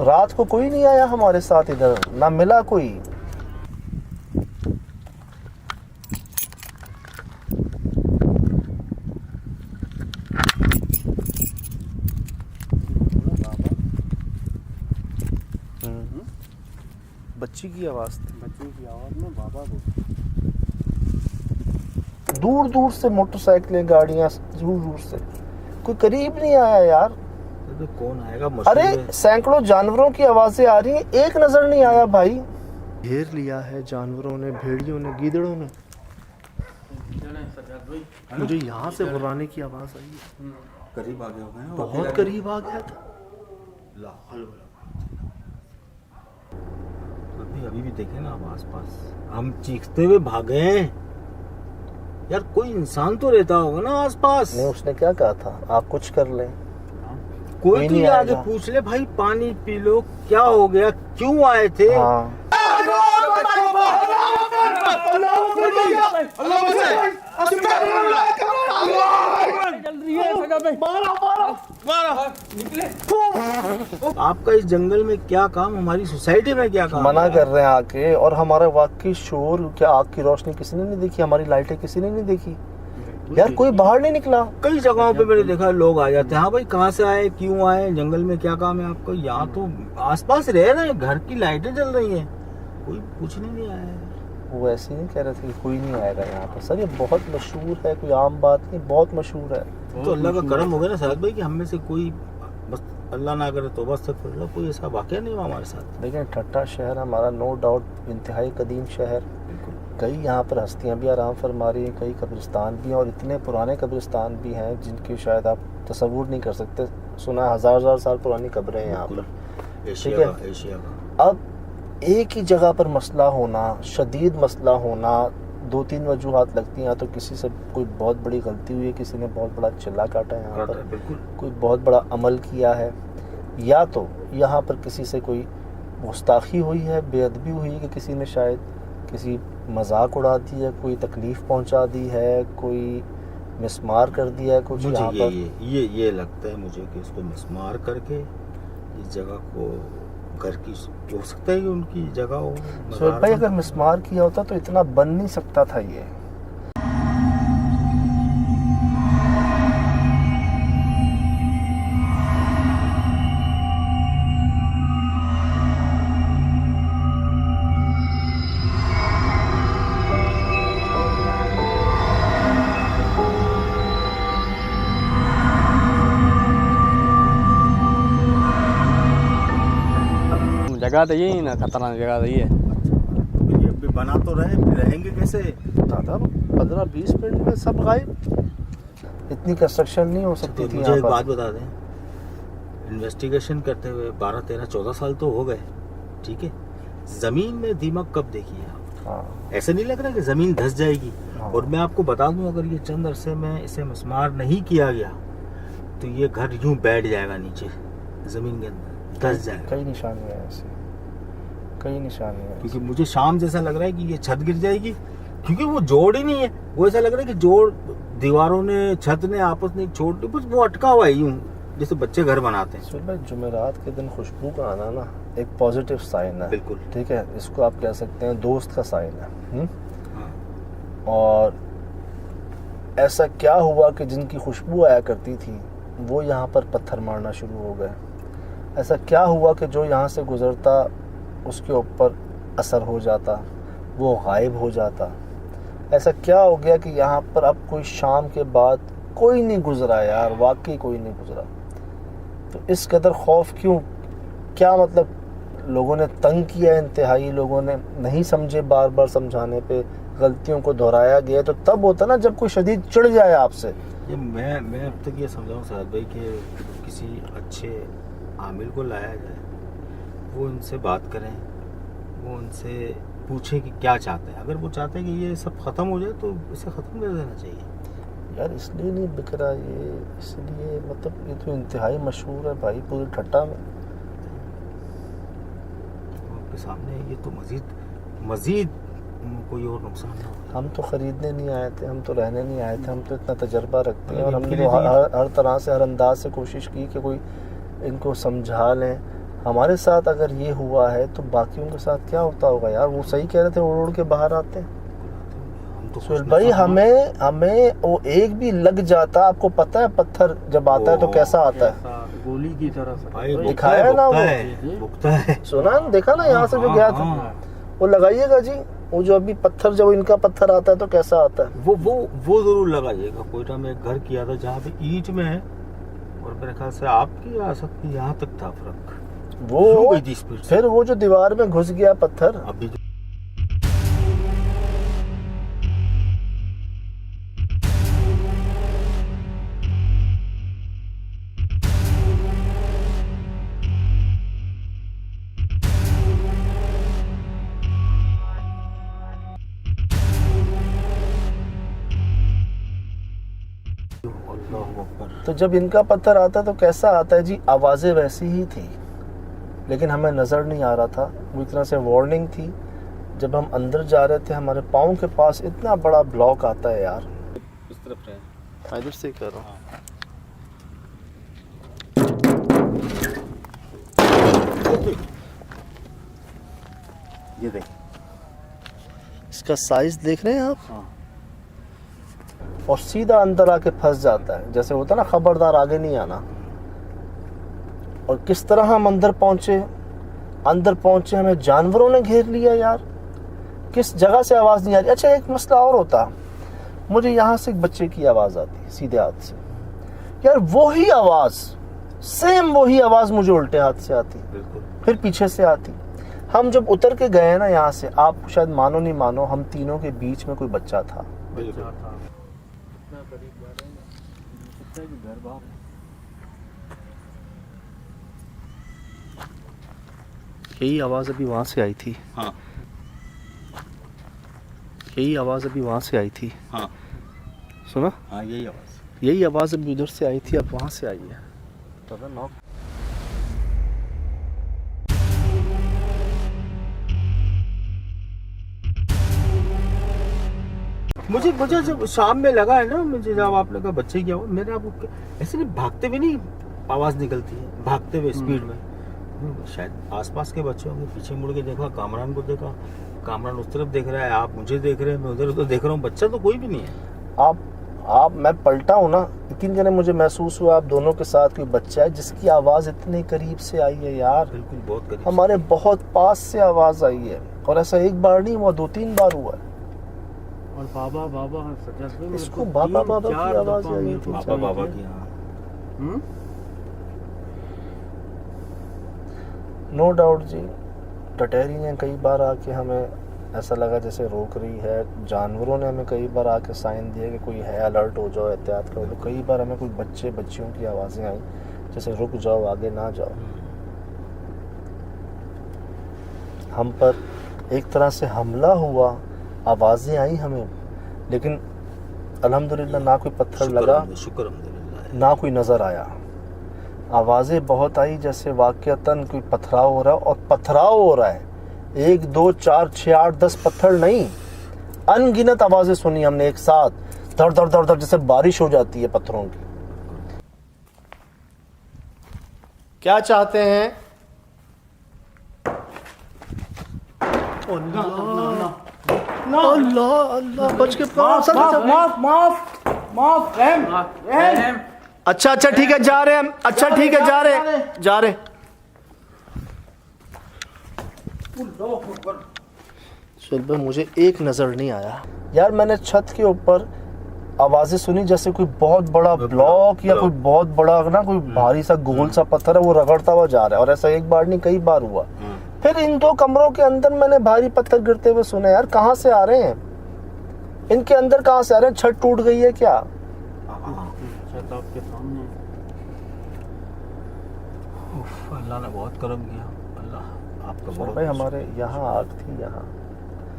रात को कोई नहीं आया हमारे साथ इधर, ना मिला कोई। बच्ची की आवाज थी। बच्चे की आवाज में बाबा को दूर दूर से मोटरसाइकिलें, गाड़ियां, दूर दूर से, कोई करीब नहीं आया यार। तो कौन आएगा? अरे सैकड़ों जानवरों की आवाजें आ रही हैं, एक नजर नहीं आया भाई। घेर लिया है जानवरों ने, भेड़ियों ने, गीदड़ों ने। मुझे यहाँ से बुलाने की आवाज आई है। करीब आ गए हो गए। बहुत करीब आ गया था। अभी भी देखे ना, हम आसपास हम चीखते हुए भागे हैं यार। कोई इंसान तो रहता होगा ना आसपास। नहीं, उसने क्या कहा था, आप कुछ कर लें। कोई तो नहीं ये आगे आएगा। पूछ ले, भाई पानी पी लो, क्या हो गया, क्यों आए थे? हाँ आपका इस जंगल में क्या काम, हमारी सोसाइटी में क्या काम? मना कर रहे हैं आके। और हमारा वाकई शोर, क्या आग की रोशनी किसी ने नहीं देखी, हमारी लाइटें किसी ने नहीं देखी यार। कोई बाहर नहीं निकला। कई जगहों पे मैंने देखा लोग आ जाते हैं, हाँ भाई कहाँ से आए, क्यों आए, जंगल में क्या काम है आपको? यहाँ तो आसपास रह रहे हैं, घर की लाइटें जल रही हैं, कोई पूछने नहीं आया है। वो ऐसे ही नहीं कह रहे थे कि कोई नहीं आएगा यहाँ पर। सर ये बहुत मशहूर है, कोई आम बात नहीं, बहुत मशहूर है। तो अल्लाह का करम हो गया ना साहब भाई कि हम में से कोई, बस अल्लाह ना करे तो बस तक कोई ऐसा वाकया नहीं हुआ हमारे साथ। लेकिन ठट्टा शहर हमारा नो डाउट इंतहाई कदीम शहर। कई यहाँ पर हस्तियाँ भी आराम फरमा रही हैं, कई कब्रिस्तान भी हैं, और इतने पुराने कब्रिस्तान भी हैं जिनकी शायद आप तसव्वुर नहीं कर सकते। सुना है हजार साल पुरानी कब्रें हैं यहाँ पर। एशिया का अब एक ही जगह पर मसला होना, शदीद मसला होना, 2-3 वजूहात लगती हैं। या तो किसी से कोई बहुत बड़ी गलती हुई है, किसी ने बहुत बड़ा चिल्ला काटा है यहाँ पर, बिल्कुल कोई बहुत बड़ा अमल किया है, या तो यहाँ पर किसी से कोई गुस्ताखी हुई है, बेअदबी हुई है, कि किसी ने शायद किसी मजाक उड़ा दी है, कोई तकलीफ पहुँचा दी है, कोई मिसमार कर दिया है कुछ यहाँ मुझे पर। ये लगता है मुझे कि इसको मिसमार करके इस जगह को घर की, हो सकता है कि उनकी जगह हो। सोहेब भाई अगर मिसमार किया होता तो इतना बन नहीं सकता था ये। जगह तो यही ना, खतरनाक जगह तो ये है। ये अभी बना तो रहे, रहेंगे कैसे? दादा 15-20 मिनट में सब गायब। इतनी कंस्ट्रक्शन नहीं हो सकती थी मुझे यहाँ एक पर। बात बता दें, इन्वेस्टिगेशन करते हुए 12, 13, 14 साल तो हो गए, ठीक है। जमीन में दीमक कब देखी है आप? हाँ ऐसे नहीं लग रहा कि जमीन धंस जाएगी? हाँ। और मैं आपको बता दूं, अगर ये चंद अरसे में इसे मिसमार नहीं किया गया तो ये घर यूं बैठ जाएगा नीचे जमीन के अंदर, धंस जाएगा। कई निशानियाँ हैं ऐसी, कई निशानियाँ हैं। क्योंकि मुझे शाम जैसा लग रहा है कि ये छत गिर जाएगी, क्योंकि वो जोड़ ही नहीं है। वो ऐसा लग रहा है कि जोड़ दीवारों ने, छत ने आपस में छोड़ दी, बस वो अटका हुआ है यूं, जैसे बच्चे घर बनाते हैं। सुन भाई, जुमेरात के दिन खुशबू का आना ना एक पॉजिटिव साइन है। बिल्कुल। ठीक है, इसको आप कह सकते हैं दोस्त का साइन है। हाँ। और ऐसा क्या हुआ कि जिनकी खुशबू आया करती थी वो यहाँ पर पत्थर मारना शुरू हो गए? ऐसा क्या हुआ कि जो यहाँ से गुज़रता उसके ऊपर असर हो जाता, वो गायब हो जाता? ऐसा क्या हो गया कि यहाँ पर अब कोई शाम के बाद कोई नहीं गुज़रा यार, वाकई कोई नहीं गुज़रा? तो इस कदर खौफ क्यों? क्या मतलब लोगों ने तंग किया इंतहाई, लोगों ने नहीं समझे, बार बार समझाने पे गलतियों को दोहराया गया? तो तब होता ना जब कोई शदीद चिढ़ जाए आपसे। ये मैं अब तक ये समझाऊँ साद भाई कि किसी अच्छे आमिल को लाया जाए, वो उनसे बात करें, वो उनसे पूछे कि क्या चाहते हैं। अगर वो चाहते हैं कि ये सब ख़त्म हो जाए तो इसे ख़त्म कर देना चाहिए। यार इसलिए नहीं बिक रहा ये, इसलिए मतलब ये तो इंतहाई मशहूर है भाई पूरी ठट्टा में। आपके सामने ये तो मज़ीद कोई और नुकसान ना हो। हम तो ख़रीदने नहीं आए थे, हम तो रहने नहीं आए थे, हम तो इतना तजर्बा रखते हैं और हमने इनके तो लिए हर तरह से, हर अंदाज से कोशिश की कि कोई इनको समझा लें। हमारे साथ अगर ये हुआ है तो बाकियों के साथ क्या होता होगा यार? वो सही कह रहे थे, उड़ उड़ के बाहर आते। हम तो सुहेल भाई हमें वो एक भी लग जाता, आपको पता है पत्थर जब आता है तो कैसा आता है? गोली की तरह से भाई दिखाया है ना वो? भुगता है। सुना ना, देखा ना यहाँ से जो गया था? वो लगाइएगा जी, वो जो अभी पत्थर, जब इनका पत्थर आता है तो कैसा आता है? वो जरूर लगाइएगा। कोयटा में एक घर किया था जहाँ पे ईंट में है, और मेरे ख्याल से आपकी आ सकती यहाँ तक था फर्क। वो गई थी स्पीड से। फिर वो जो दीवार में घुस गया पत्थर, अभी तो जब इनका पत्थर आता तो कैसा आता है जी? आवाज़ें वैसी ही थी, लेकिन हमें नज़र नहीं आ रहा था। वो एक तरह से वार्निंग थी। जब हम अंदर जा रहे थे हमारे पाँव के पास इतना बड़ा ब्लॉक आता है यार। इस तरफ रहे। इधर से कर रहा हूँ। ये देख, इसका साइज देख रहे हैं आप? और सीधा अंदर आके फंस जाता है, जैसे होता ना खबरदार आगे नहीं आना। और किस तरह हम अंदर पहुंचे हमें जानवरों ने घेर लिया यार। किस जगह से आवाज़ नहीं आ रही। अच्छा एक मसला और होता, मुझे यहाँ से एक बच्चे की आवाज़ आती सीधे हाथ से यार, वही आवाज़, सेम वही आवाज़ मुझे उल्टे हाथ से आती, फिर पीछे से आती। हम जब उतर के गए ना यहाँ से, आप शायद मानो नहीं मानो, हम तीनों के बीच में कोई बच्चा था। यही आवाज़ अभी वहाँ से आई थी। हाँ। यही आवाज़ अभी वहाँ से आई थी। हाँ। सुना? हाँ, यही आवाज़ अभी उधर से आई थी, अब वहाँ से आई है। मुझे जब शाम में लगा है ना, मुझे जब आपने कहा बच्चे क्या हुआ, मैंने आपको ऐसे नहीं, भागते हुए नहीं आवाज़ निकलती है, भागते हुए स्पीड में। शायद आसपास के बच्चे होंगे। पीछे मुड़ के देखा, कामरान को देखा, कामरान उस तरफ देख रहा है, आप मुझे देख रहे हैं, मैं उधर देख रहा हूँ, बच्चा तो कोई भी नहीं है। मैं पलटा हूँ ना, यकीन करें मुझे महसूस हुआ आप दोनों के साथ कोई बच्चा है जिसकी आवाज़ इतने करीब से आई है यार। बिल्कुल, बहुत करीब, हमारे बहुत पास से आवाज़ आई है। और ऐसा एक बार नहीं हुआ, 2-3 बार हुआ है। और बाबा बाबा इसको बाबा बाबा की आवाज़ आई थी। बाबा की। हाँ, नो डाउट जी, टटेरी ने कई बार आके हमें ऐसा लगा जैसे रोक रही है। जानवरों ने हमें कई बार आके साइन दिए कि कोई है, अलर्ट हो जाओ, एहतियात करो। तो कई बार हमें कोई बच्चियों की आवाज़ें आई जैसे रुक जाओ, आगे ना जाओ। हम पर एक तरह से हमला हुआ, आवाज़ें आई हमें, लेकिन अल्हम्दुलिल्लाह ना कोई पत्थर लगा, शुक्र अल्हम्दुलिल्लाह, ना कोई नज़र आया। आवाज़ें बहुत आई जैसे वाक़यातन कोई पथराव हो रहा है, और पथराव हो रहा है 1 2 4 6 8 10 पत्थर नहीं, अनगिनत आवाज़ें सुनी हमने एक साथ, धड़ धड़ धड़ धड़, जैसे बारिश हो जाती है पत्थरों की। क्या चाहते हैं? अल्लाह अल्लाह, बच के माफ माफ रहम रहम। अच्छा अच्छा ठीक है, जा रहे हैं हम। अच्छा ठीक है, जा रहे। सुहेल भाई मुझे एक नजर नहीं आया यार, मैंने छत के ऊपर आवाजें सुनी जैसे कोई बहुत बड़ा ब्लॉक या कोई बहुत बड़ा ना कोई भारी सा गोल सा पत्थर है वो रगड़ता हुआ जा रहा है, और ऐसा एक बार नहीं कई बार हुआ। फिर इन दो कमरों के अंदर मैंने भारी पत्थर गिरते हुए सुने। यार कहाँ से आ रहे हैं, इनके अंदर कहाँ से आ रहे हैं? छत टूट गई है क्या? छत आपके सामने। अल्लाह ने बहुत करम किया, अल्लाह आपका बहुत। भाई हमारे यहाँ आग थी, यहाँ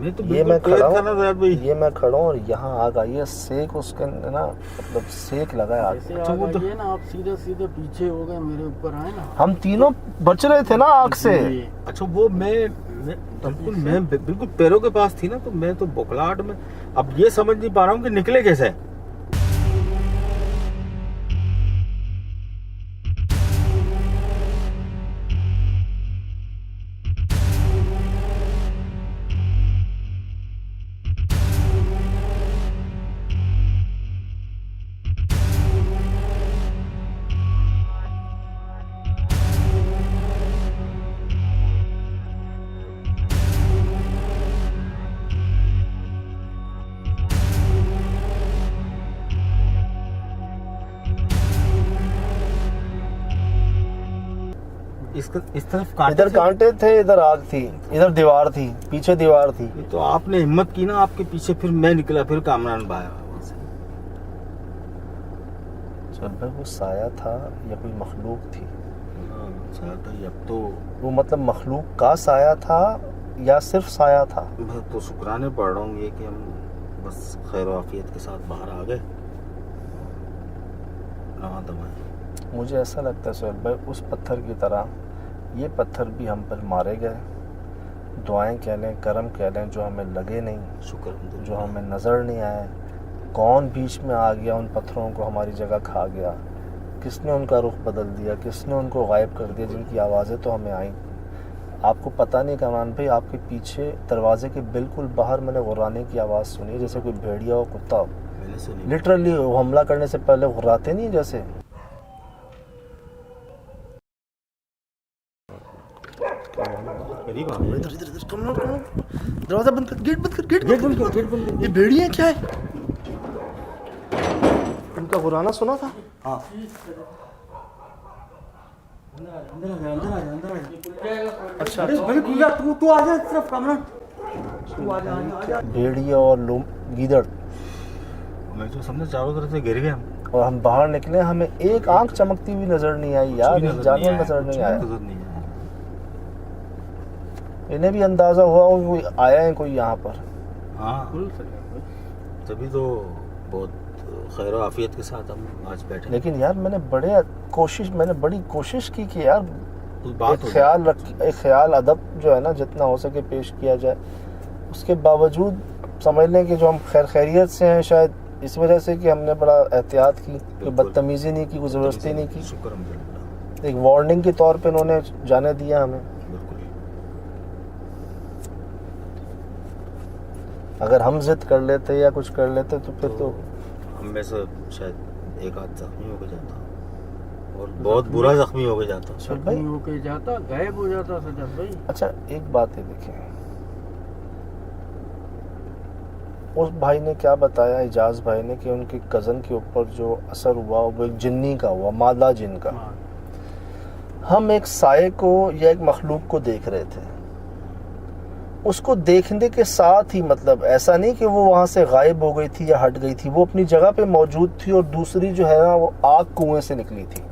मैं तो ये मैं खड़ा हूँ, ये मैं खड़ा हूँ और यहाँ आग आई है। सेक उसके ना मतलब सेक लगा है आग। अच्छा वो तो ना आप सीधे सीधे पीछे हो गए, मेरे ऊपर आए ना। हम तीनों बच रहे थे ना आग से। अच्छा वो मैं बिल्कुल पैरों के पास थी ना, तो मैं तो बौखलाहट में अब ये समझ नहीं पा रहा हूँ कि निकले कैसे। इस तरफ कांटे इधर कांटे थे, इधर आग थी, इधर दीवार थी, पीछे दीवार थी। तो आपने हिम्मत की ना, आपके पीछे फिर मैं निकला, फिर कामरान भाई वहां से। चल भाई वो साया था या कोई मखलूक थी? अब तो वो मतलब मखलूक का साया था या सिर्फ साया था? मैं तो शुक्राने पढ़ रहा हूँ ये कि हम बस खैर आफियत के साथ बाहर आ गए। मुझे ऐसा लगता है सुहेल भाई उस पत्थर की तरह ये पत्थर भी हम पर मारे गए। दुआएं कह लें, करम कह लें, जो हमें लगे नहीं, शुक्र, जो हमें नज़र नहीं आए। कौन बीच में आ गया, उन पत्थरों को हमारी जगह खा गया? किसने उनका रुख बदल दिया? किसने उनको गायब कर दिया जिनकी आवाज़ें तो हमें आई? आपको पता नहीं कमान भाई, आपके पीछे दरवाजे के बिल्कुल बाहर मैंने गुर्राने की आवाज़ सुनी, जैसे कोई भेड़िया हो, कुत्ता हो। मैंने सुनी। लिटरली हमला करने से पहले गुर्राते नहीं जैसे। करीब आ गए। इधर इधर इधर कम दरवाजा बंद कर, गेट बंद कर, गेट बंद कर। ये भेड़िया क्या है? इनका गुराना सुना था। हाँ अच्छा तू आ जा तरफ कामरान, तू आ जा। भेड़िया और गीदड़, मैं तो समझे चारों तरफ से गिर गए हम। और हम बाहर निकले, हमें एक आंख चमकती हुई नजर नहीं आई यार, एक जानवर नजर नहीं आया। इन्हें भी अंदाजा हुआ हो कोई आया है कोई यहाँ पर। हाँ तभी तो बहुत खैर आफियत के साथ हम आज बैठे। लेकिन यार मैंने बड़ी कोशिश की कि यार बात एक ख्याल अदब जो है ना जितना हो सके पेश किया जाए। उसके बावजूद समझ लें कि जो हम खैरियत से हैं, शायद इस वजह से कि हमने बड़ा एहतियात की, कोई बदतमीजी नहीं की, कोई ज़बरदस्ती नहीं की। शुक्र, एक वार्निंग के तौर पे उन्होंने जाने दिया हमें। अगर हम जिद कर लेते या कुछ कर लेते तो फिर तो हम में से शायद एक आध जख्मी हो गया जाता, और बहुत बुरा जख्मी हो गया जाता। जख्मी हो के जाता, गायब हो जाता सजद भाई। अच्छा एक बात है, देखें उस भाई ने क्या बताया, इजाज भाई ने, कि उनके कज़न के ऊपर जो असर हुआ वो एक जिन्नी का हुआ, मादा जिन का। हम एक साये को या एक मखलूक को देख रहे थे। उसको देखने के साथ ही मतलब ऐसा नहीं कि वो वहाँ से गायब हो गई थी या हट गई थी, वो अपनी जगह पे मौजूद थी। और दूसरी जो है ना वो आग कुएं से निकली थी।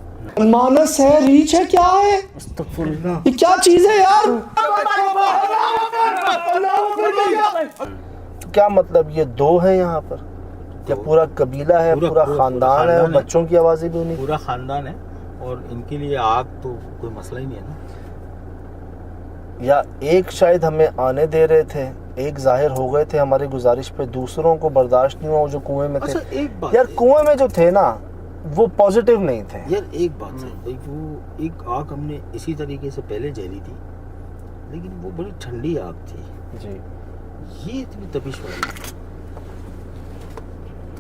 मानस है, रीच है, क्या है, ये क्या चीज है यार? तो क्या मतलब ये दो है यहाँ पर, या पूरा कबीला है, पूरा खानदान है, और बच्चों की आवाजें भी उन्हीं? पूरा खानदान है, और इनके लिए आग तो कोई मसला ही नहीं है ना। या एक शायद हमें आने दे रहे थे, एक जाहिर हो गए थे हमारी गुजारिश पे, दूसरों को बर्दाश्त नहीं हुआ जो कुएं में थे। अच्छा, एक बात यार कुएं में जो थे ना वो पॉजिटिव नहीं थे। यार एक बात है भाई, वो एक आग हमने इसी तरीके से पहले जली थी, लेकिन वो बड़ी ठंडी आग थी जी। ये इतनी तपिश वाली।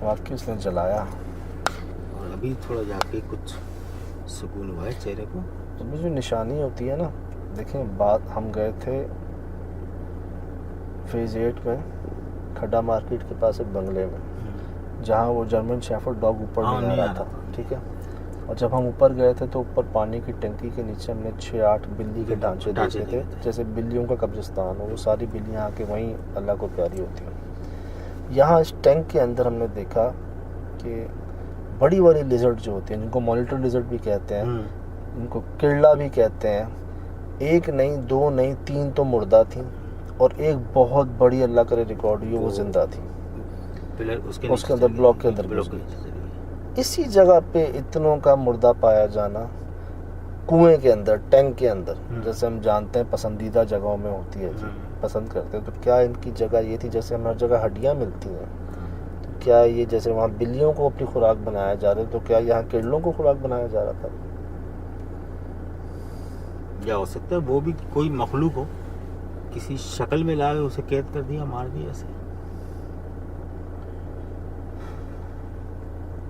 वाकई उसने जलाया। और अभी थोड़ा जाके कुछ सुकून हुआ है चेहरे को। उसमें जो निशानी होती है ना, देखें बात, हम गए थे फेज़ 8 में खड्डा मार्केट के पास एक बंगले में, जहाँ वो जर्मन शेफर्ड डॉग ऊपर हाँ, नहीं आ रहा था, ठीक है। और जब हम ऊपर गए थे तो ऊपर पानी की टंकी के नीचे हमने 6-8 बिल्ली के ढांचे देखे थे, जैसे बिल्लियों का कब्रिस्तान हो। वो सारी बिल्लियाँ आके वहीं अल्लाह को प्यारी होती हैं। यहाँ इस टैंक के अंदर हमने देखा कि बड़ी बड़ी लिजर्ड जो होती हैं, जिनको मॉनिटर लिजर्ड भी कहते हैं, इनको किरला भी कहते हैं, एक नहीं, दो नहीं, 3 तो मुर्दा थी और एक बहुत बड़ी, अल्लाह करे रिकॉर्ड हुई, वो जिंदा थी। उसके अंदर ब्लॉक के अंदर घुस गई। इसी जगह पे इतनों का मुर्दा पाया जाना, कुएं के अंदर, टैंक के अंदर, जैसे हम जानते हैं पसंदीदा जगहों में होती है, पसंद करते हैं, तो क्या इनकी जगह ये थी? जैसे हर जगह हड्डियां मिलती हैं, तो क्या ये जैसे वहाँ बिल्लियों को अपनी खुराक बनाया जा रहा है, तो क्या यहाँ किरलों को खुराक बनाया जा रहा था? या हो सकता है वो भी कोई मखलूक हो, किसी शक्ल में लाए उसे कैद कर दिया, मार दिया ऐसे।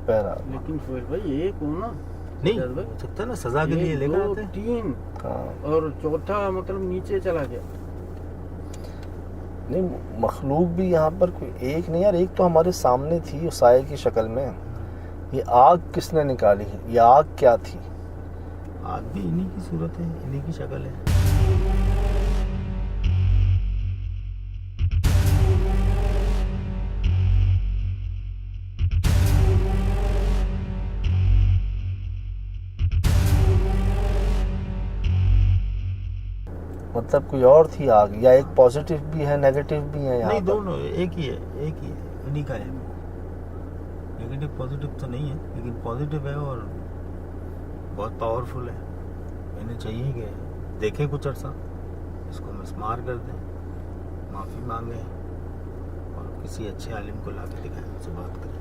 लेकिन सोहेल भाई एक हो ना, नहीं हो सकता ना, सजा के लिए लेकर आते हैं। 3 और चौथा मतलब नीचे चला गया। नहीं, मखलूक भी यहाँ पर कोई एक नहीं यार, एक तो हमारे सामने थी उस साये की शक्ल में। ये आग किसने निकाली? ये आग क्या थी? आग भी इन्हीं की सूरत है, इन्हीं की शक्ल है। मतलब कोई और थी आग, या एक पॉजिटिव भी है नेगेटिव भी है यहाँ नहीं, पर? दोनों एक ही है, इन्हीं का है। नेगेटिव पॉजिटिव तो नहीं है, लेकिन पॉजिटिव है और बहुत पावरफुल है। इन्हें चाहिए कि देखें कुछ अर्सा, इसको मिसमार कर दें, माफ़ी मांगे और किसी अच्छे आलिम को ला के दिखाएं, उनसे बात करें।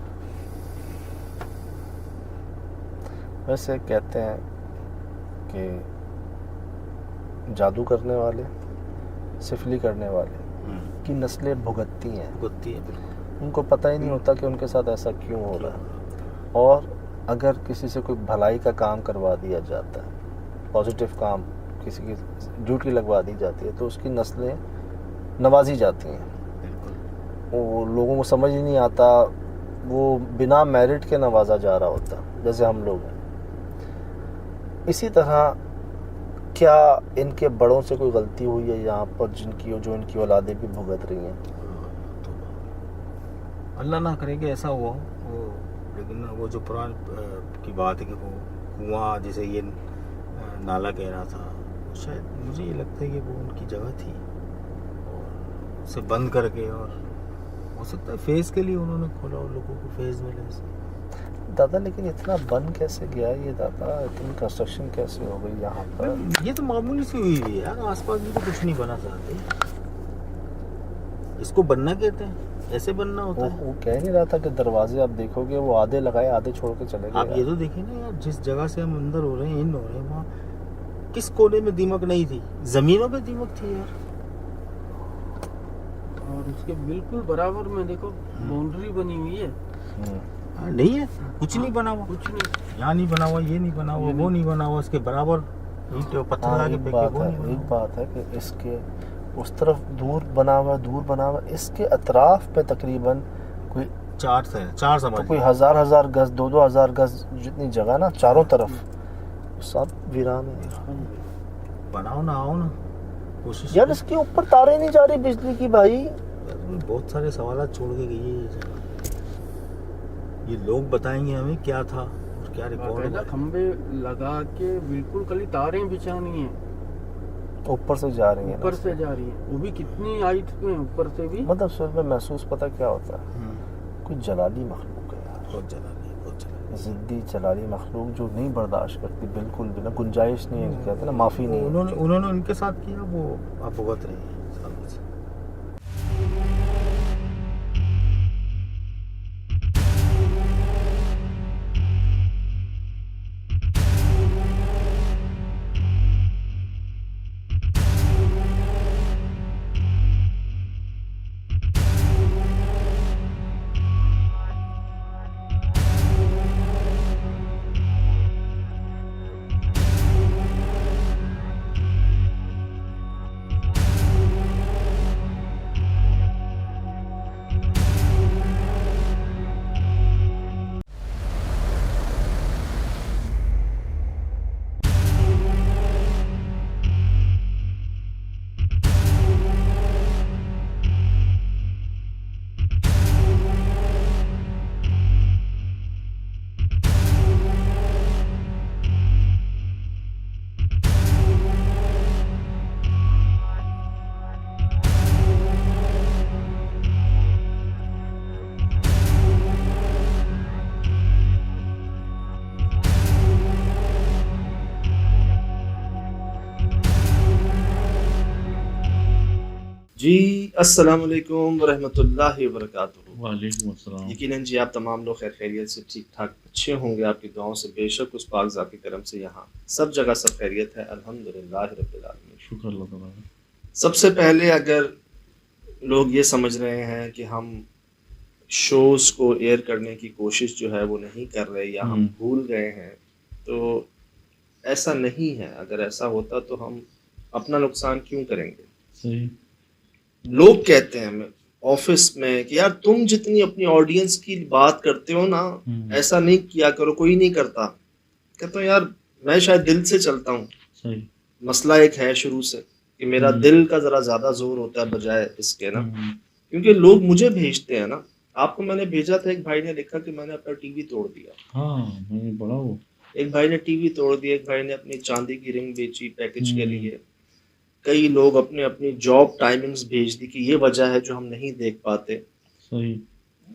वैसे कहते हैं कि जादू करने वाले, सिफली करने वाले की नस्लें भुगतती हैं, बिल्कुल। उनको पता ही नहीं होता कि उनके साथ ऐसा क्यों हो रहा है। और अगर किसी से कोई भलाई का काम करवा दिया जाता है, पॉजिटिव काम किसी की ड्यूटी लगवा दी जाती है, तो उसकी नस्लें नवाजी जाती हैं। वो लोगों को समझ ही नहीं आता, वो बिना मेरिट के नवाजा जा रहा होता, जैसे हम लोग हैं। इसी तरह क्या इनके बड़ों से कोई गलती हुई है यहाँ पर, जो इनकी औलादें भी भुगत रही हैं? अल्लाह ना करे कि ऐसा हुआ वो, लेकिन वो जो पुरान की बात है कि वो कुआं जिसे ये नाला कह रहा था, शायद मुझे ये लगता है कि वो उनकी जगह थी और उसे बंद करके, और हो सकता है फेज के लिए उन्होंने खोला और लोगों को फेज मिले ऐसे। दादा लेकिन इतना बन कैसे गया ये दादा? इतनी कंस्ट्रक्शन कैसे हो गई यहाँ पर? ये तो मामूली सी हुई है यार, आसपास भी तो कुछ नहीं बना चाहते। इसको बनना कहते हैं, ऐसे बनना होता है। वो कह नहीं रहा था कि दरवाजे आप देखोगे वो आधे लगाए, आधे छोड़ के चले गए। आप ये तो देखिए ना यार, जिस जगह से हम अंदर हो रहे हैं, इन हो रहे हैं, वहाँ किस कोने में दीमक नहीं थी? जमीनों पे दीमक थी यार। और उसके बिल्कुल बराबर में देखो बाउंड्री बनी हुई है। नहीं है, कुछ नहीं बना हुआ, कुछ नहीं, यहाँ नहीं बना हुआ, ये नहीं बना हुआ, वो नहीं बना हुआ, इसके बराबर ईंट और पत्थर हाँ, आगे एक फेंके, बात वो है, नहीं बना एक हुआ। बात है कि इसके उस तरफ दूर बना हुआ, इसके अतराफ पे तकरीबन कोई 4 समझ तो कोई 1000 गज, 2-2000 गज जितनी जगह ना चारों तरफ, सब वीरान है। बनाओ ना, आओ ना, कोशिश यार इसके ऊपर तारे नहीं जा रही बिजली की भाई। बहुत सारे सवाल छोड़ के गई है ये जगह। ये लोग बताएंगे हमें क्या था और क्या रिकॉर्ड हुआ। खंबे लगा के बिल्कुल खाली तारें बिछानी है, ऊपर से जा रही है, ऊपर से जा रही है, वो भी कितनी हाइट पे, ऊपर से भी। मतलब सिर्फ में महसूस पता क्या होता है, कोई जलाली मखलूक है यार, बहुत जलाली, जिद्दी जलाली मखलूक जो नहीं बर्दाश्त करती, बिल्कुल भी ना, गुंजाइश नहीं है, कहते ना माफ़ी नहीं है। उन्होंने उनके साथ किया, वो आप भुगत रहे हैं सालों से। जी अस्सलाम वालेकुम वरहमतुल्लाहि वबरकातुहू। वालेकुम अस्सलाम। यकीनन जी आप तमाम लोग खैर खैरियत से ठीक ठाक अच्छे होंगे, आपकी दुआओं से बेशक उस पाक ज़ात के करम से यहाँ सब जगह सब खैरियत है, अल्हम्दुलिल्लाह रब्बिल आलमीन। शुक्र अल्लाह ताला का। सबसे पहले अगर लोग ये समझ रहे हैं कि हम शोज़ को एयर करने की कोशिश जो है वो नहीं कर रहे या हम भूल गए हैं, तो ऐसा नहीं है। अगर ऐसा होता तो हम अपना नुकसान क्यों करेंगे। सही। लोग कहते हैं मैं ऑफिस में कि यार तुम जितनी अपनी ऑडियंस की बात करते हो ना, ऐसा नहीं किया करो, कोई नहीं करता। कहता हूँ यार मैं शायद दिल से चलता हूँ। सही। मसला एक है शुरू से कि मेरा दिल का जरा ज्यादा जोर होता है बजाय इसके ना, क्योंकि लोग मुझे भेजते हैं ना। आपको मैंने भेजा था, एक भाई ने लिखा कि मैंने अपना टीवी तोड़ दिया। हाँ मैंने पढ़ा वो। एक भाई ने टीवी तोड़ दिया, एक भाई ने अपनी चांदी की रिंग बेची पैकेज के लिए। कई लोग अपने अपनी जॉब टाइमिंग्स भेज दी कि ये वजह है जो हम नहीं देख पाते। सही।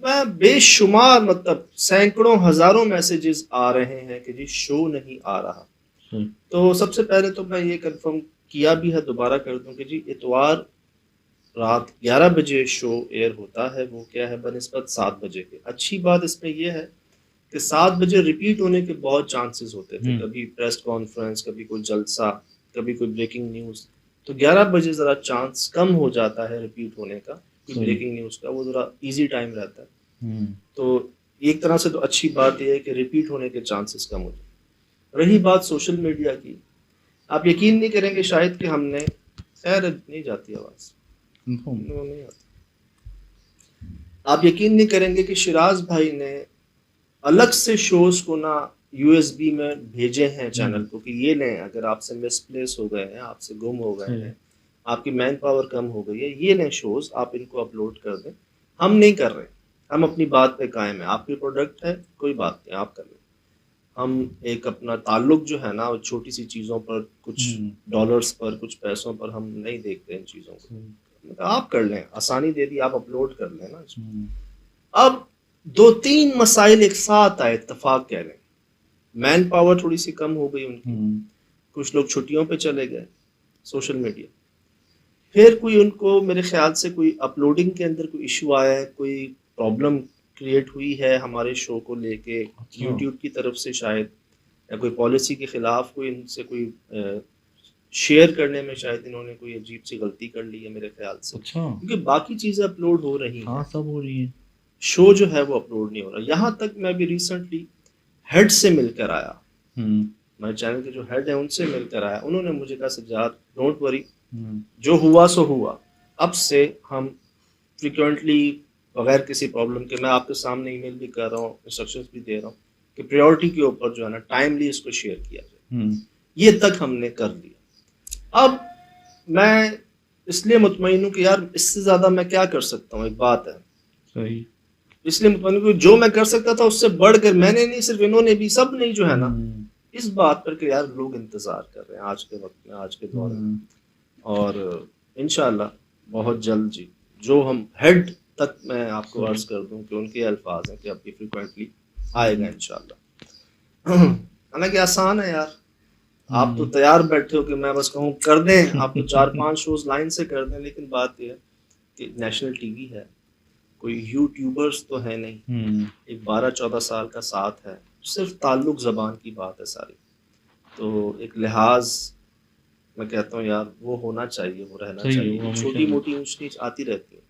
मैं बेशुमार मतलब सैकड़ों हजारों मैसेजेस आ रहे हैं कि जी शो नहीं आ रहा। सही। तो सबसे पहले तो मैं ये कंफर्म किया भी है, दोबारा कर दूं कि जी इतवार रात 11 बजे शो एयर होता है। वो क्या है बनिस्बत 7 बजे के। अच्छी बात इसमें यह है कि 7 बजे रिपीट होने के बहुत चांसेस होते थे। कभी प्रेस कॉन्फ्रेंस, कभी कोई जलसा, कभी कोई ब्रेकिंग न्यूज़। तो 11 बजे ज़रा चांस कम हो जाता है रिपीट होने का, ब्रेकिंग न्यूज़ का। वो ज़रा इजी टाइम रहता है। तो एक तरह से तो अच्छी बात यह है कि रिपीट होने के चांसेस कम हो जाए। रही बात सोशल मीडिया की, आप यकीन नहीं करेंगे शायद कि हमने खैर नहीं जाती आवाज़ नहीं आती। आप यकीन नहीं करेंगे कि शिराज भाई ने अलग से शोज को ना यूएसबी में भेजे हैं चैनल को कि ये लें, अगर आपसे मिसप्लेस हो गए हैं, आपसे गुम हो गए हैं, आपकी मैन पावर कम हो गई है, ये लें शोज, आप इनको अपलोड कर दें। हम नहीं कर रहे, हम अपनी बात पे कायम है। आपकी प्रोडक्ट है, कोई बात नहीं, आप कर लें। हम एक अपना ताल्लुक जो है ना छोटी सी चीज़ों पर, कुछ डॉलर्स पर, कुछ पैसों पर हम नहीं देखते इन चीज़ों को। आप कर लें, आसानी दे दी, आप अपलोड कर लें ना। अब 2-3 मसाइल एक साथ आए, इत्तेफाक कह रहे हैं। मैन पावर थोड़ी सी कम हो गई उनकी, कुछ लोग छुट्टियों पे चले गए सोशल मीडिया। फिर कोई उनको मेरे ख्याल से कोई अपलोडिंग के अंदर कोई इशू आया है, कोई प्रॉब्लम क्रिएट हुई है हमारे शो को लेके यूट्यूब की तरफ से शायद, या कोई पॉलिसी के खिलाफ कोई इनसे कोई शेयर करने में शायद इन्होंने कोई अजीब सी गलती कर ली है मेरे ख्याल से। क्योंकि बाकी चीज़ें अपलोड हो रही हैं। हाँ सब हो रही है, शो जो है वो अपलोड नहीं हो रहा। यहाँ तक मैं भी रिसेंटली हेड से मिलकर आया, मेरे चैनल के जो हेड है उनसे मिलकर आया। उन्होंने मुझे कहा सज्जाद डोंट वरी, जो हुआ सो हुआ। अब से हम फ्रिक्वेंटली बगैर किसी प्रॉब्लम के, मैं आपके सामने ईमेल भी कर रहा हूँ, इंस्ट्रक्शंस भी दे रहा हूँ कि प्रायोरिटी के ऊपर जो है ना टाइमली इसको शेयर किया जाए। ये तक हमने कर दिया। अब मैं इसलिए मुतमईन हूँ कि यार इससे ज़्यादा मैं क्या कर सकता हूँ। एक बात है, सही, इसलिए मुतमईन हूँ जो मैं कर सकता था उससे बढ़कर मैंने नहीं, सिर्फ इन्होंने भी, सब नहीं जो है ना, इस बात पर कि यार लोग इंतज़ार कर रहे हैं आज के वक्त में, आज के दौर में। और इंशाल्लाह बहुत जल्द जी, जो हम हेड तक मैं आपको अर्ज कर दूं कि उनके अल्फाज हैं कि अब ये फ्रिक्वेंटली आएगा इंशाल्लाह। हालांकि आसान है यार, आप तो तैयार बैठे हो कि मैं बस कहूँ कर दें, आप तो 4-5 शोज लाइन से कर दें। लेकिन बात यह है कि नेशनल टीवी है, कोई यूट्यूबर्स तो है नहीं, एक 12-14 साल का साथ है, सिर्फ ताल्लुक ज़बान की बात है सारी। तो एक लिहाज मैं कहता हूँ यार वो होना चाहिए, वो रहना चाहिए। छोटी मोटी ऊंच नीच आती रहती है,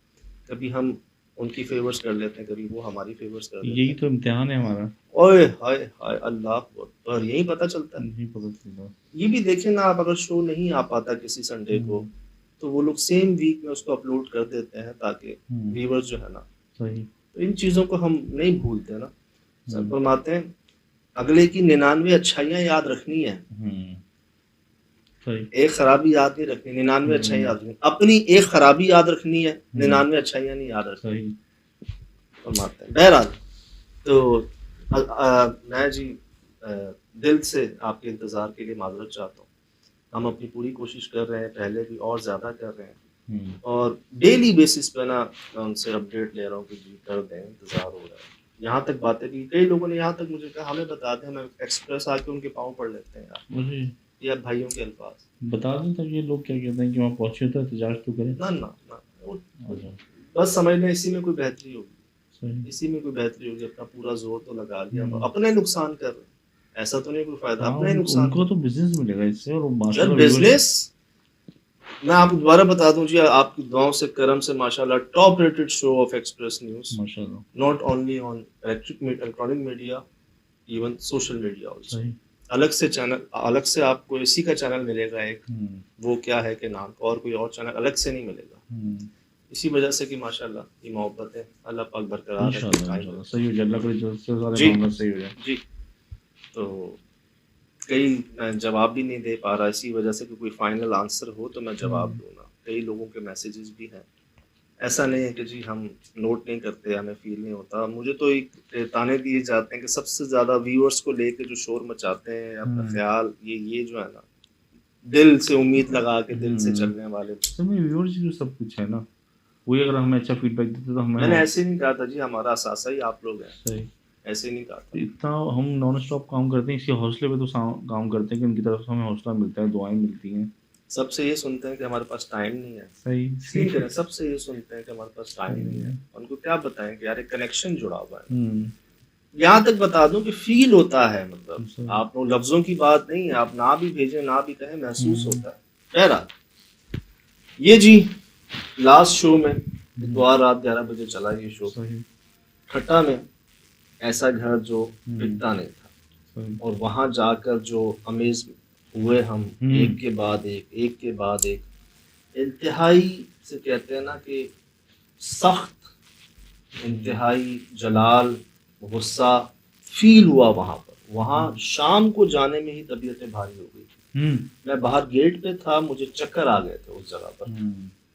कभी हम उनकी फेवर्स कर लेते हैं, कभी वो हमारी फेवर्स कर लेते हैं। यही तो इम्तिहान है हमारा। ओए हाय हाय अल्लाह पर यही पता चलता है, नहीं पता चलता। ये भी देखें ना आप, अगर शो नहीं आ पाता किसी संडे को तो वो लोग सेम वीक में उसको अपलोड कर देते हैं ताकि व्यूअर्स जो है ना। सही। तो इन चीज़ों को हम नहीं भूलते ना। सब फरमाते हैं अगले की 99 अच्छाइयाँ याद रखनी है, एक खराबी याद नहीं रखनी। 99 अच्छाइयाँ याद रखनी, अपनी एक खराबी याद रखनी है, 99 अच्छाइयाँ नहीं याद रखनी। फरमाते हैं। बहरहाल तो मैं जी दिल से आपके इंतज़ार के लिए माजरत चाहता हूँ। हम अपनी पूरी कोशिश कर रहे हैं, पहले भी और ज़्यादा कर रहे हैं, और डेली बेसिस पे ना मैं उनसे अपडेट ले रहा हूँ कि जी कर दें, इंतज़ार हो रहा है। यहाँ तक बातें भी कई लोगों ने यहाँ तक मुझे कहा हमें बता दें, हमें एक्सप्रेस आके उनके पाँव पड़ लेते हैं यार, या भाइयों के अल्फाज बता दें तब ये लोग क्या कहते हैं कि वहाँ पहुँचे तो एहतजाज तो करें। ना ना ना अच्छा बस समझ लें इसी में कोई बेहतरी होगी, सही इसी में कोई बेहतरी होगी। अपना पूरा जोर तो लगा लिया, हम्म। अपना ही नुकसान कर रहे हैं, ऐसा तो नहीं कोई फायदा, हाँ अपना ही नुकसान उनको तो बिजनेस मिलेगा इससे और यार माशाल्लाह बिजनेस। मैं आपको दोबारा बता दूं जी, आपकी दुआओं से करम से माशाल्लाह top rated show of Express News, माशाल्लाह not only on electronic media, even social media also. सही अलग से चैनल, अलग से आपको इसी का चैनल मिलेगा एक, हम्म वो क्या है के नाम का, और कोई और चैनल अलग से नहीं मिलेगा। हम्म इसी वजह से कि माशाल्लाह ये मोहब्बत है, अल्लाह पाक बरकरार रखे, इंशाल्लाह कायम इंशाल्लाह सही हो जाए, अल्लाह करे जल्द से सारे जी। मामला सही हो जाए। जी। तो कई मैं जवाब भी नहीं दे पा रहा इसी वजह से कि कोई फाइनल आंसर हो तो मैं जवाब दूँ ना। कई लोगों के मैसेजेस भी हैं, ऐसा नहीं है कि जी हम नोट नहीं करते, हमें फील नहीं होता। मुझे तो एक ताने दिए जाते हैं कि सबसे ज़्यादा व्यूअर्स को लेके जो शोर मचाते हैं, अपना ख्याल ये जो है ना, दिल से उम्मीद लगा के दिल से चलने वाले। सब में व्यूअर्स ही तो सब कुछ है ना, वही अगर हमें अच्छा फीडबैक देते तो हमें मैंने ऐसे नहीं कहा था जी, हमारा असासा ही आप लोग हैं, सही ऐसे नहीं कहा था। इतना हम नॉन स्टॉप काम करते हैं, इसी हौसले पे तो काम करते हैं कि उनकी तरफ से हमें हौसला मिलता है, दुआएं मिलती हैं। सबसे ये सुनते हैं कि हमारे पास टाइम नहीं है, सही ठीक है, सबसे ये सुनते हैं कि हमारे पास टाइम नहीं है। उनको क्या बताएं कि यार एक कनेक्शन जुड़ा हुआ है। यहाँ तक बता दूं कि फील होता है, मतलब आप लोग लफ्जों की बात नहीं है, आप ना भी भेजें ना भी कहें, महसूस होता है। बहरहाल ये जी लास्ट शो में इतवार रात 11 बजे चला ये शो, सही खट्टा में ऐसा घर जो बिकता नहीं था, सही और वहां जाकर जो अमेज हुए हम, एक के बाद एक के बाद एक, इंतहाई से कहते हैं ना कि सख्त, इंतहाई जलाल, गुस्सा फील हुआ वहां पर। वहां शाम को जाने में ही तबीयतें भारी हो गई। मैं बाहर गेट पे था, मुझे चक्कर आ गए थे उस जगह पर,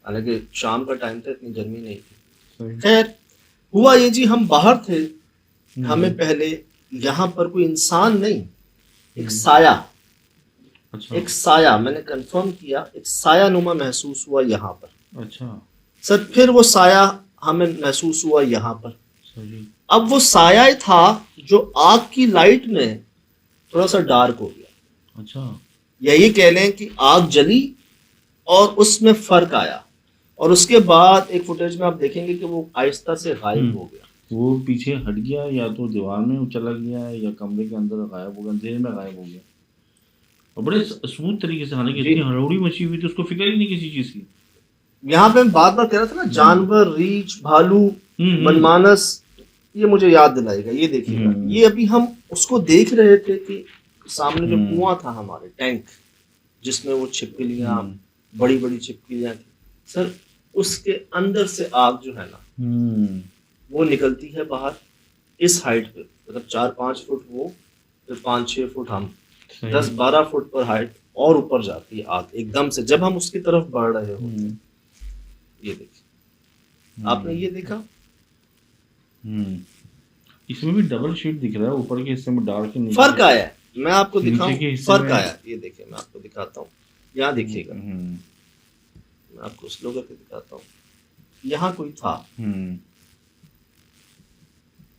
हालांकि शाम का टाइम था, इतनी गर्मी नहीं थी। खैर हुआ ये जी, हम बाहर थे, हमें पहले यहाँ पर कोई इंसान नहीं, एक साया, अच्छा एक साया, मैंने कंफर्म किया, एक साया नुमा महसूस हुआ यहाँ पर। अच्छा सर फिर वो साया हमें महसूस हुआ यहाँ पर। सही अब वो साया ही था जो आग की लाइट में थोड़ा सा डार्क हो गया। अच्छा यही कह लें कि आग जली और उसमें फर्क आया, और उसके बाद एक फुटेज में आप देखेंगे कि वो आहिस्ता से गायब हो गया। वो पीछे हट गया, या तो दीवार में वो चला गया, या कमरे के अंदर गायब हो गया, अंधेरे में गायब हो गया, और बड़े स्मूथ तरीके से। हालांकि इतनी हड़बड़ी मची हुई थी, उसको फिक्र ही नहीं किसी चीज की। यहाँ पे मैं बार बार कह रहा था ना, जानवर, रीछ, भालू, मनमानस, ये मुझे याद दिलाएगा। ये देखिएगा, ये अभी हम उसको देख रहे थे कि सामने जो कुआं था हमारे, टैंक जिसमें वो छिपकलियां, बड़ी बड़ी छिपकलियां थी, सर उसके अंदर से आग जो है ना वो निकलती है बाहर इस हाइट पे, मतलब 4-5 फुट वो, फिर 5-6 फुट हम, 10-12 फुट पर हाइट और ऊपर जाती है आग एकदम से, जब हम उसकी तरफ बढ़ रहे होते हैं। ये देखिए, आपने ये देखा, इसमें भी डबल शेड दिख रहा है, ऊपर के हिस्से में डार्क है, फर्क आया है। मैं आपको दिखाऊं, नीचे के हिस्से फर्क में- आया। ये देखिए, मैं आपको दिखाता हूँ, यहाँ देखिएगा, मैं आपको स्लो करके दिखाता हूँ। यहाँ कोई था,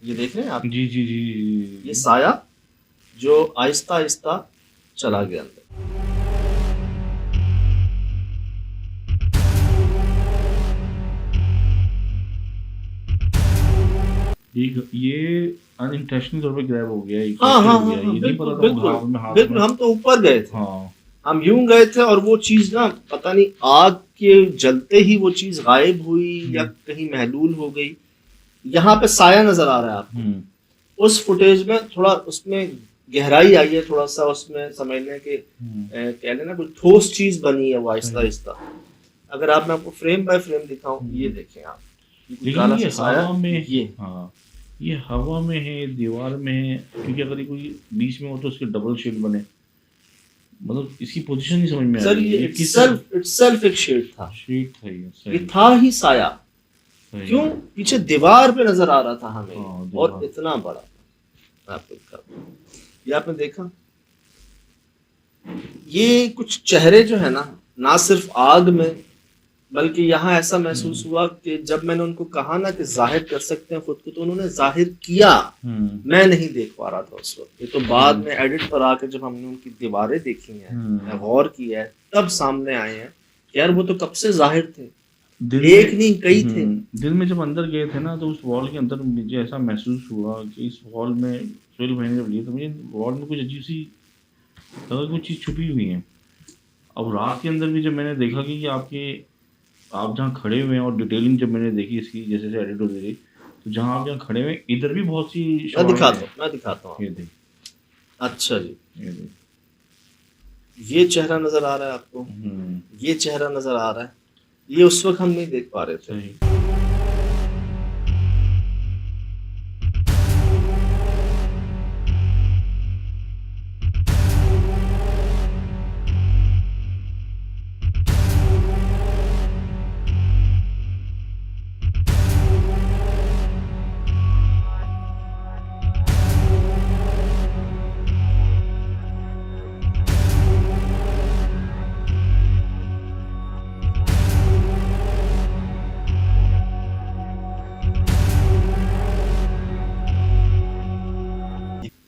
ये देख रहे हैं आप, जी जी जी जी ये साया जो आहिस्ता आहिस्ता चला गया अंदर। ये अनइंटेंशनल तौर पे ग्रैब हो गया, हाँ हाँ हाँ, ये नहीं बिल्कुल पता था बिल्कुल हाथ में, हाथ बिल्कुल। में। हम तो ऊपर गए थे, हाँ हम यूं गए थे, और वो चीज ना पता नहीं आग के जलते ही वो चीज गायब हुई या कहीं महलूल हो गई। यहाँ पे साया नजर आ रहा है आपको, उस फुटेज में थोड़ा उसमें गहराई आई है, थोड़ा सा उसमें समझने के कह लेना कोई ठोस चीज बनी है वो आहिस्ता आहिस्ता। अगर आप, मैं आपको फ्रेम बाय फ्रेम दिखाऊं, ये देखें आप, लेकिन ये हवा में, ये हाँ ये हवा में है, दीवार में है, क्योंकि अगर ये कोई बीच में हो तो उसके डबल शेड बने, मतलब इसकी पोजीशन नहीं समझ में आ सर रही ये है। किस इटसेल्फ एक शेड था, शेड था ये, ये सही था ही साया। सही। क्यों? पीछे दीवार पे नजर आ रहा था हमें, हाँ, और दीवार। इतना बड़ा। मैं आपको दिखाता हूं, ये आपने देखा, ये कुछ चेहरे जो है ना सिर्फ आग में, बल्कि यहाँ ऐसा महसूस हुआ कि जब मैंने उनको कहा ना कि जाहिर कर सकते हैं खुद को, तो उन्होंने जाहिर किया। मैं नहीं देख पा रहा था उस वक्त, ये तो बाद में एडिट पर आकर जब हमने उनकी दीवारें देखी हैं, गौर किया है, तब सामने आए हैं। यार वो तो कब से जाहिर थे, दिल एक में नहीं कई थे। दिल में जब अंदर गए थे ना तो उस वॉल के अंदर मुझे ऐसा महसूस हुआ कि इस वॉल में सोहेल भाई ने जब लिए तो मुझे वॉल में कुछ अजीब सी लगा कुछ चीज़ छुपी हुई है। अब रात के अंदर भी जब मैंने देखा कि आप जहाँ खड़े हुए हैं और डिटेलिंग जब मैंने देखी इसकी जैसे जैसे एडिट होती रही तो जहाँ आप जहाँ खड़े हुए हैं इधर भी बहुत सी मैं शॉट दिखाता हूँ, मैं दिखाता हूँ। ये देख अच्छा जी, ये देख ये चेहरा नजर आ रहा है आपको, ये चेहरा नजर आ रहा है, ये उस वक्त हम नहीं देख पा रहे थे। सही।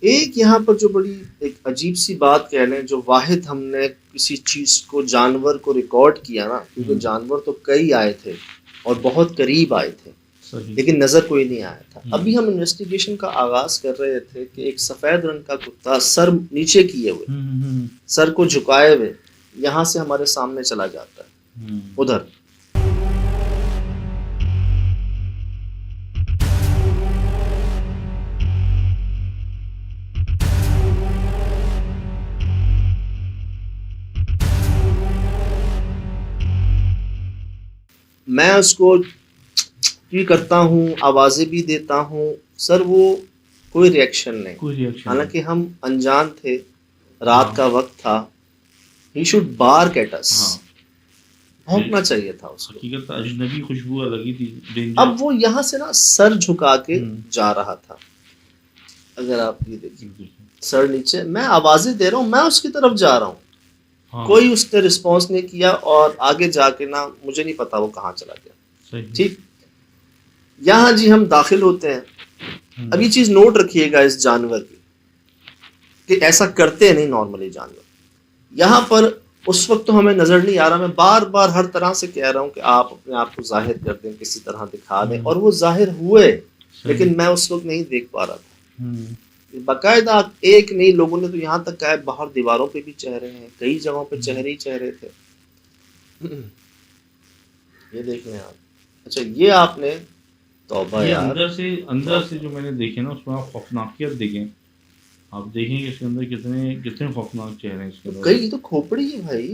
एक यहाँ पर जो बड़ी एक अजीब सी बात कह लें, जो वाहिद हमने किसी चीज को, जानवर को रिकॉर्ड किया ना, क्योंकि जानवर तो कई आए थे और बहुत करीब आए थे सही। लेकिन नजर कोई नहीं आया था। अभी हम इन्वेस्टिगेशन का आगाज कर रहे थे कि एक सफेद रंग का कुत्ता सर नीचे किए हुए, सर को झुकाए हुए यहाँ से हमारे सामने चला जाता है उधर। मैं उसको भी करता हूँ, आवाजें भी देता हूँ सर, वो कोई रिएक्शन नहीं। कोई रिएक्शन हालांकि हम अनजान थे, रात का वक्त था, he should bark at us, भौंकना चाहिए था उसको। हकीकत अजनबी खुशबू लगी थी, डेंजर। अब वो यहाँ से ना सर झुका के जा रहा था, अगर आप ये देखिए सर नीचे, मैं आवाजें दे रहा हूँ, मैं उसकी तरफ जा रहा हूँ, कोई उसने रिस्पॉन्स नहीं किया और आगे जाके ना मुझे नहीं पता वो कहाँ चला गया। ठीक, यहाँ जी हम दाखिल होते हैं। अब ये चीज नोट रखिएगा इस जानवर की कि ऐसा करते नहीं नॉर्मली जानवर। यहाँ पर उस वक्त तो हमें नजर नहीं आ रहा, मैं बार बार हर तरह से कह रहा हूँ कि आप अपने आप को जाहिर कर दें, किसी तरह दिखा दें, और वो जाहिर हुए, लेकिन मैं उस वक्त नहीं देख पा रहा था। बाकायदा एक नहीं, लोगों ने तो यहाँ तक कहा बाहर दीवारों पे भी चेहरे हैं, कई जगहों पे चेहरे ही चेहरे थे। ये देख लें आप। अच्छा, ये आपने तौबा ये यार, अंदर से जो मैंने देखे ना उसमें आप खौफनाकियत देखें, आप देखेंगे इसके अंदर कितने कितने खौफनाक चेहरे हैं इसके अंदर। कई तो खोपड़ी है भाई।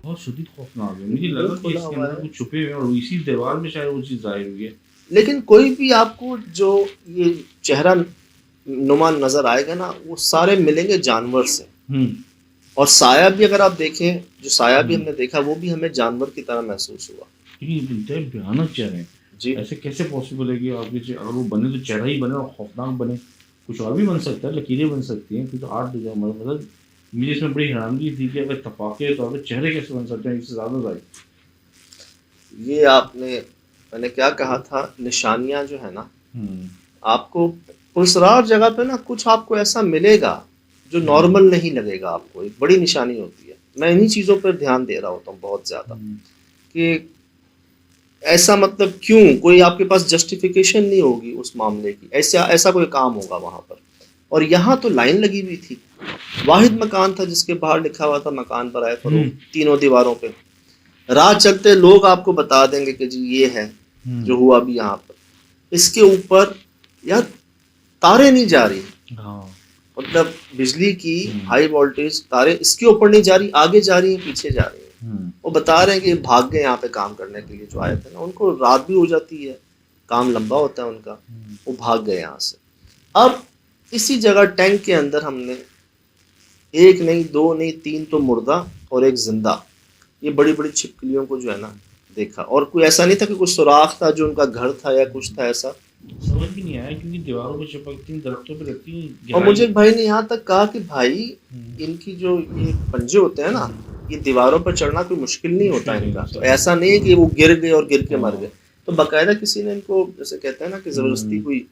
बहुत शदीद खौफनाक है। मुझे लगा कि इसके अंदर कुछ छुपे हुए हैं और इसी दीवार में शायद वो चीज़ जाहिर हुई है। लेकिन कोई भी आपको जो ये चेहरा नुमा नजर आएगा ना, वो सारे मिलेंगे जानवर से। और साया भी अगर आप देखें, जो साया भी हमने देखा वो भी हमें जानवर की तरह महसूस हुआ। ये भयानक चेहरे हैं जी। ऐसे कैसे पॉसिबल है कि आपके अगर वो बने तो चेहरा ही बने और खौफनाक बने, कुछ और भी बन सकता है, लकीरें बन सकती हैं, कुछ आर्ट डिजाइन, मतलब मुझे इसमें बड़ी हैरानगी थी कि अगर तपाके तो अगर चेहरे कैसे बन सकते हैं इससे ज़्यादा जाए। ये आपने, मैंने क्या कहा था, निशानियां जो है ना, आपको पुरसरार जगह पे ना कुछ आपको ऐसा मिलेगा जो नॉर्मल नहीं लगेगा आपको, एक बड़ी निशानी होती है। मैं इन्हीं चीज़ों पर ध्यान दे रहा होता हूँ बहुत ज़्यादा कि ऐसा, मतलब क्यों, कोई आपके पास जस्टिफिकेशन नहीं होगी उस मामले की, ऐसा कोई काम होगा वहाँ पर। और यहाँ तो लाइन लगी हुई थी, वाहिद मकान था जिसके बाहर लिखा हुआ था मकान बराए फरोख्त, तीनों दीवारों पे। राह चलते लोग आपको बता देंगे कि जी ये है जो हुआ भी यहाँ पर। इसके ऊपर यार तारे नहीं जा रही, मतलब बिजली की हाई वोल्टेज तारे इसके ऊपर नहीं जा रही, आगे जा रही है, पीछे जा रही है। वो बता रहे हैं कि भाग गए यहाँ पे काम करने के लिए जो आए थे ना, उनको रात भी हो जाती है, काम लंबा होता है उनका, वो भाग गए यहाँ से। अब इसी जगह टैंक के अंदर हमने एक नहीं, दो नहीं, तीन तो मुर्दा और एक जिंदा, ये बड़ी बड़ी छिपकलियों को जो है ना देखा, और कोई ऐसा नहीं था कि कुछ सुराख था जो उनका घर था या कुछ था ऐसा? समझ भी नहीं आया क्योंकि दीवारों पे चिपकती हैं, दरख्तों पे लगती हैं। और मुझे एक भाई ने यहाँ तक कहा कि भाई इनकी जो ये पंजे होते हैं ना, ये दीवारों पर चढ़ना कोई मुश्किल नहीं होता इनका, तो ऐसा नहीं है कि वो गिर गए और गिर के मर गए। तो बाकायदा किसी ने इनको जैसे कहते हैं ना कि जबरदस्ती कोई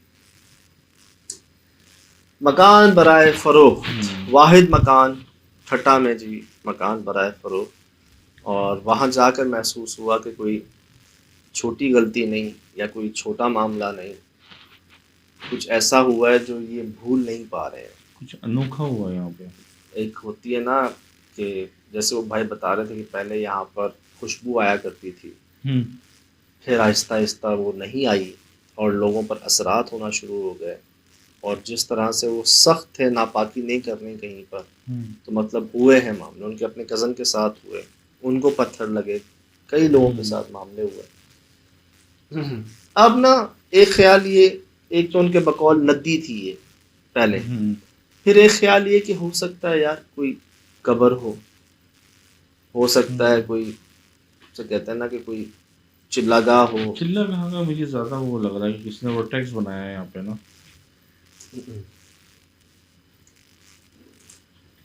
मकान बराए फरोख्त, वाहिद मकान ठट्टा में जी, मकान बराए फरोख्त, और वहाँ जाकर महसूस हुआ कि कोई छोटी गलती नहीं या कोई छोटा मामला नहीं, कुछ ऐसा हुआ है जो ये भूल नहीं पा रहे हैं। कुछ अनोखा हुआ है यहाँ पे। एक होती है ना कि जैसे वो भाई बता रहे थे कि पहले यहाँ पर खुशबू आया करती थी, फिर आहिस्ता आहिस्ता वो नहीं आई और लोगों पर असरात होना शुरू हो गए, और जिस तरह से वो सख्त थे नापाकी नहीं करनी कहीं पर, तो मतलब हुए हैं मामले, उनके अपने कज़न के साथ हुए, उनको पत्थर लगे, कई लोगों के साथ मामले हुए। अब ना एक ख्याल ये, एक तो उनके बकौल नदी थी ये पहले, फिर एक ख्याल ये कि हो सकता है यार कोई कब्र हो सकता है कोई, जो कहते हैं ना कि कोई चिल्लागाह हो। चिल्ला कहाँ का, मुझे ज़्यादा वो लग रहा है कि किसने वो टैक्स बनाया है यहाँ पे ना,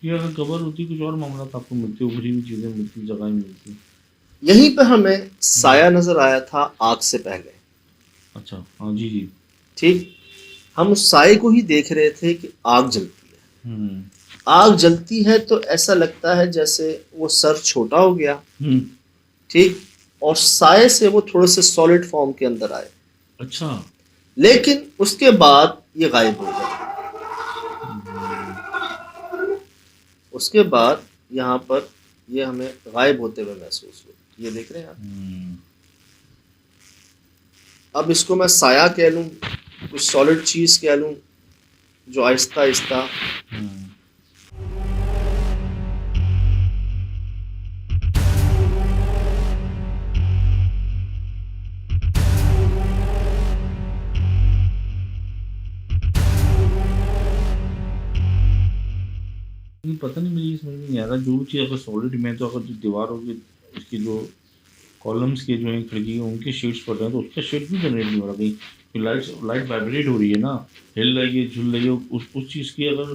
कि अगर कब्र होती कुछ और मामला था, आपको मिलती उभरी हुई चीज़ें मिलती, जगह ही मिलती। यहीं पर हमें साया नजर आया था आग से पहले। अच्छा, हाँ जी जी। ठीक, हम उस साए को ही देख रहे थे कि आग जलती है। आग जलती है तो ऐसा लगता है जैसे वो सर छोटा हो गया, ठीक, और साए से वो थोड़े से सॉलिड फॉर्म के अंदर आए। अच्छा, लेकिन उसके बाद ये गायब हो गए। उसके बाद यहाँ पर ये हमें गायब होते हुए महसूस हुआ। ये देख रहे हैं आप, अब इसको मैं साया कह लूँ, कुछ सॉलिड चीज कह लूँ जो आहिस्ता आहिस्ता पता नहीं, मुझे समझ में नहीं आ रहा। जो चीज़ अगर सॉलिड में, तो अगर जो दीवार होगी उसकी जो कॉलम्स के जो हैं खिड़की उनके शेड्स पड़ रहे हैं, तो उसका शेड भी जनरेट नहीं हो रहा। कहीं लाइट वाइब्रेट हो रही है ना, हिल रही है, झुल रही है, उस चीज़ की अगर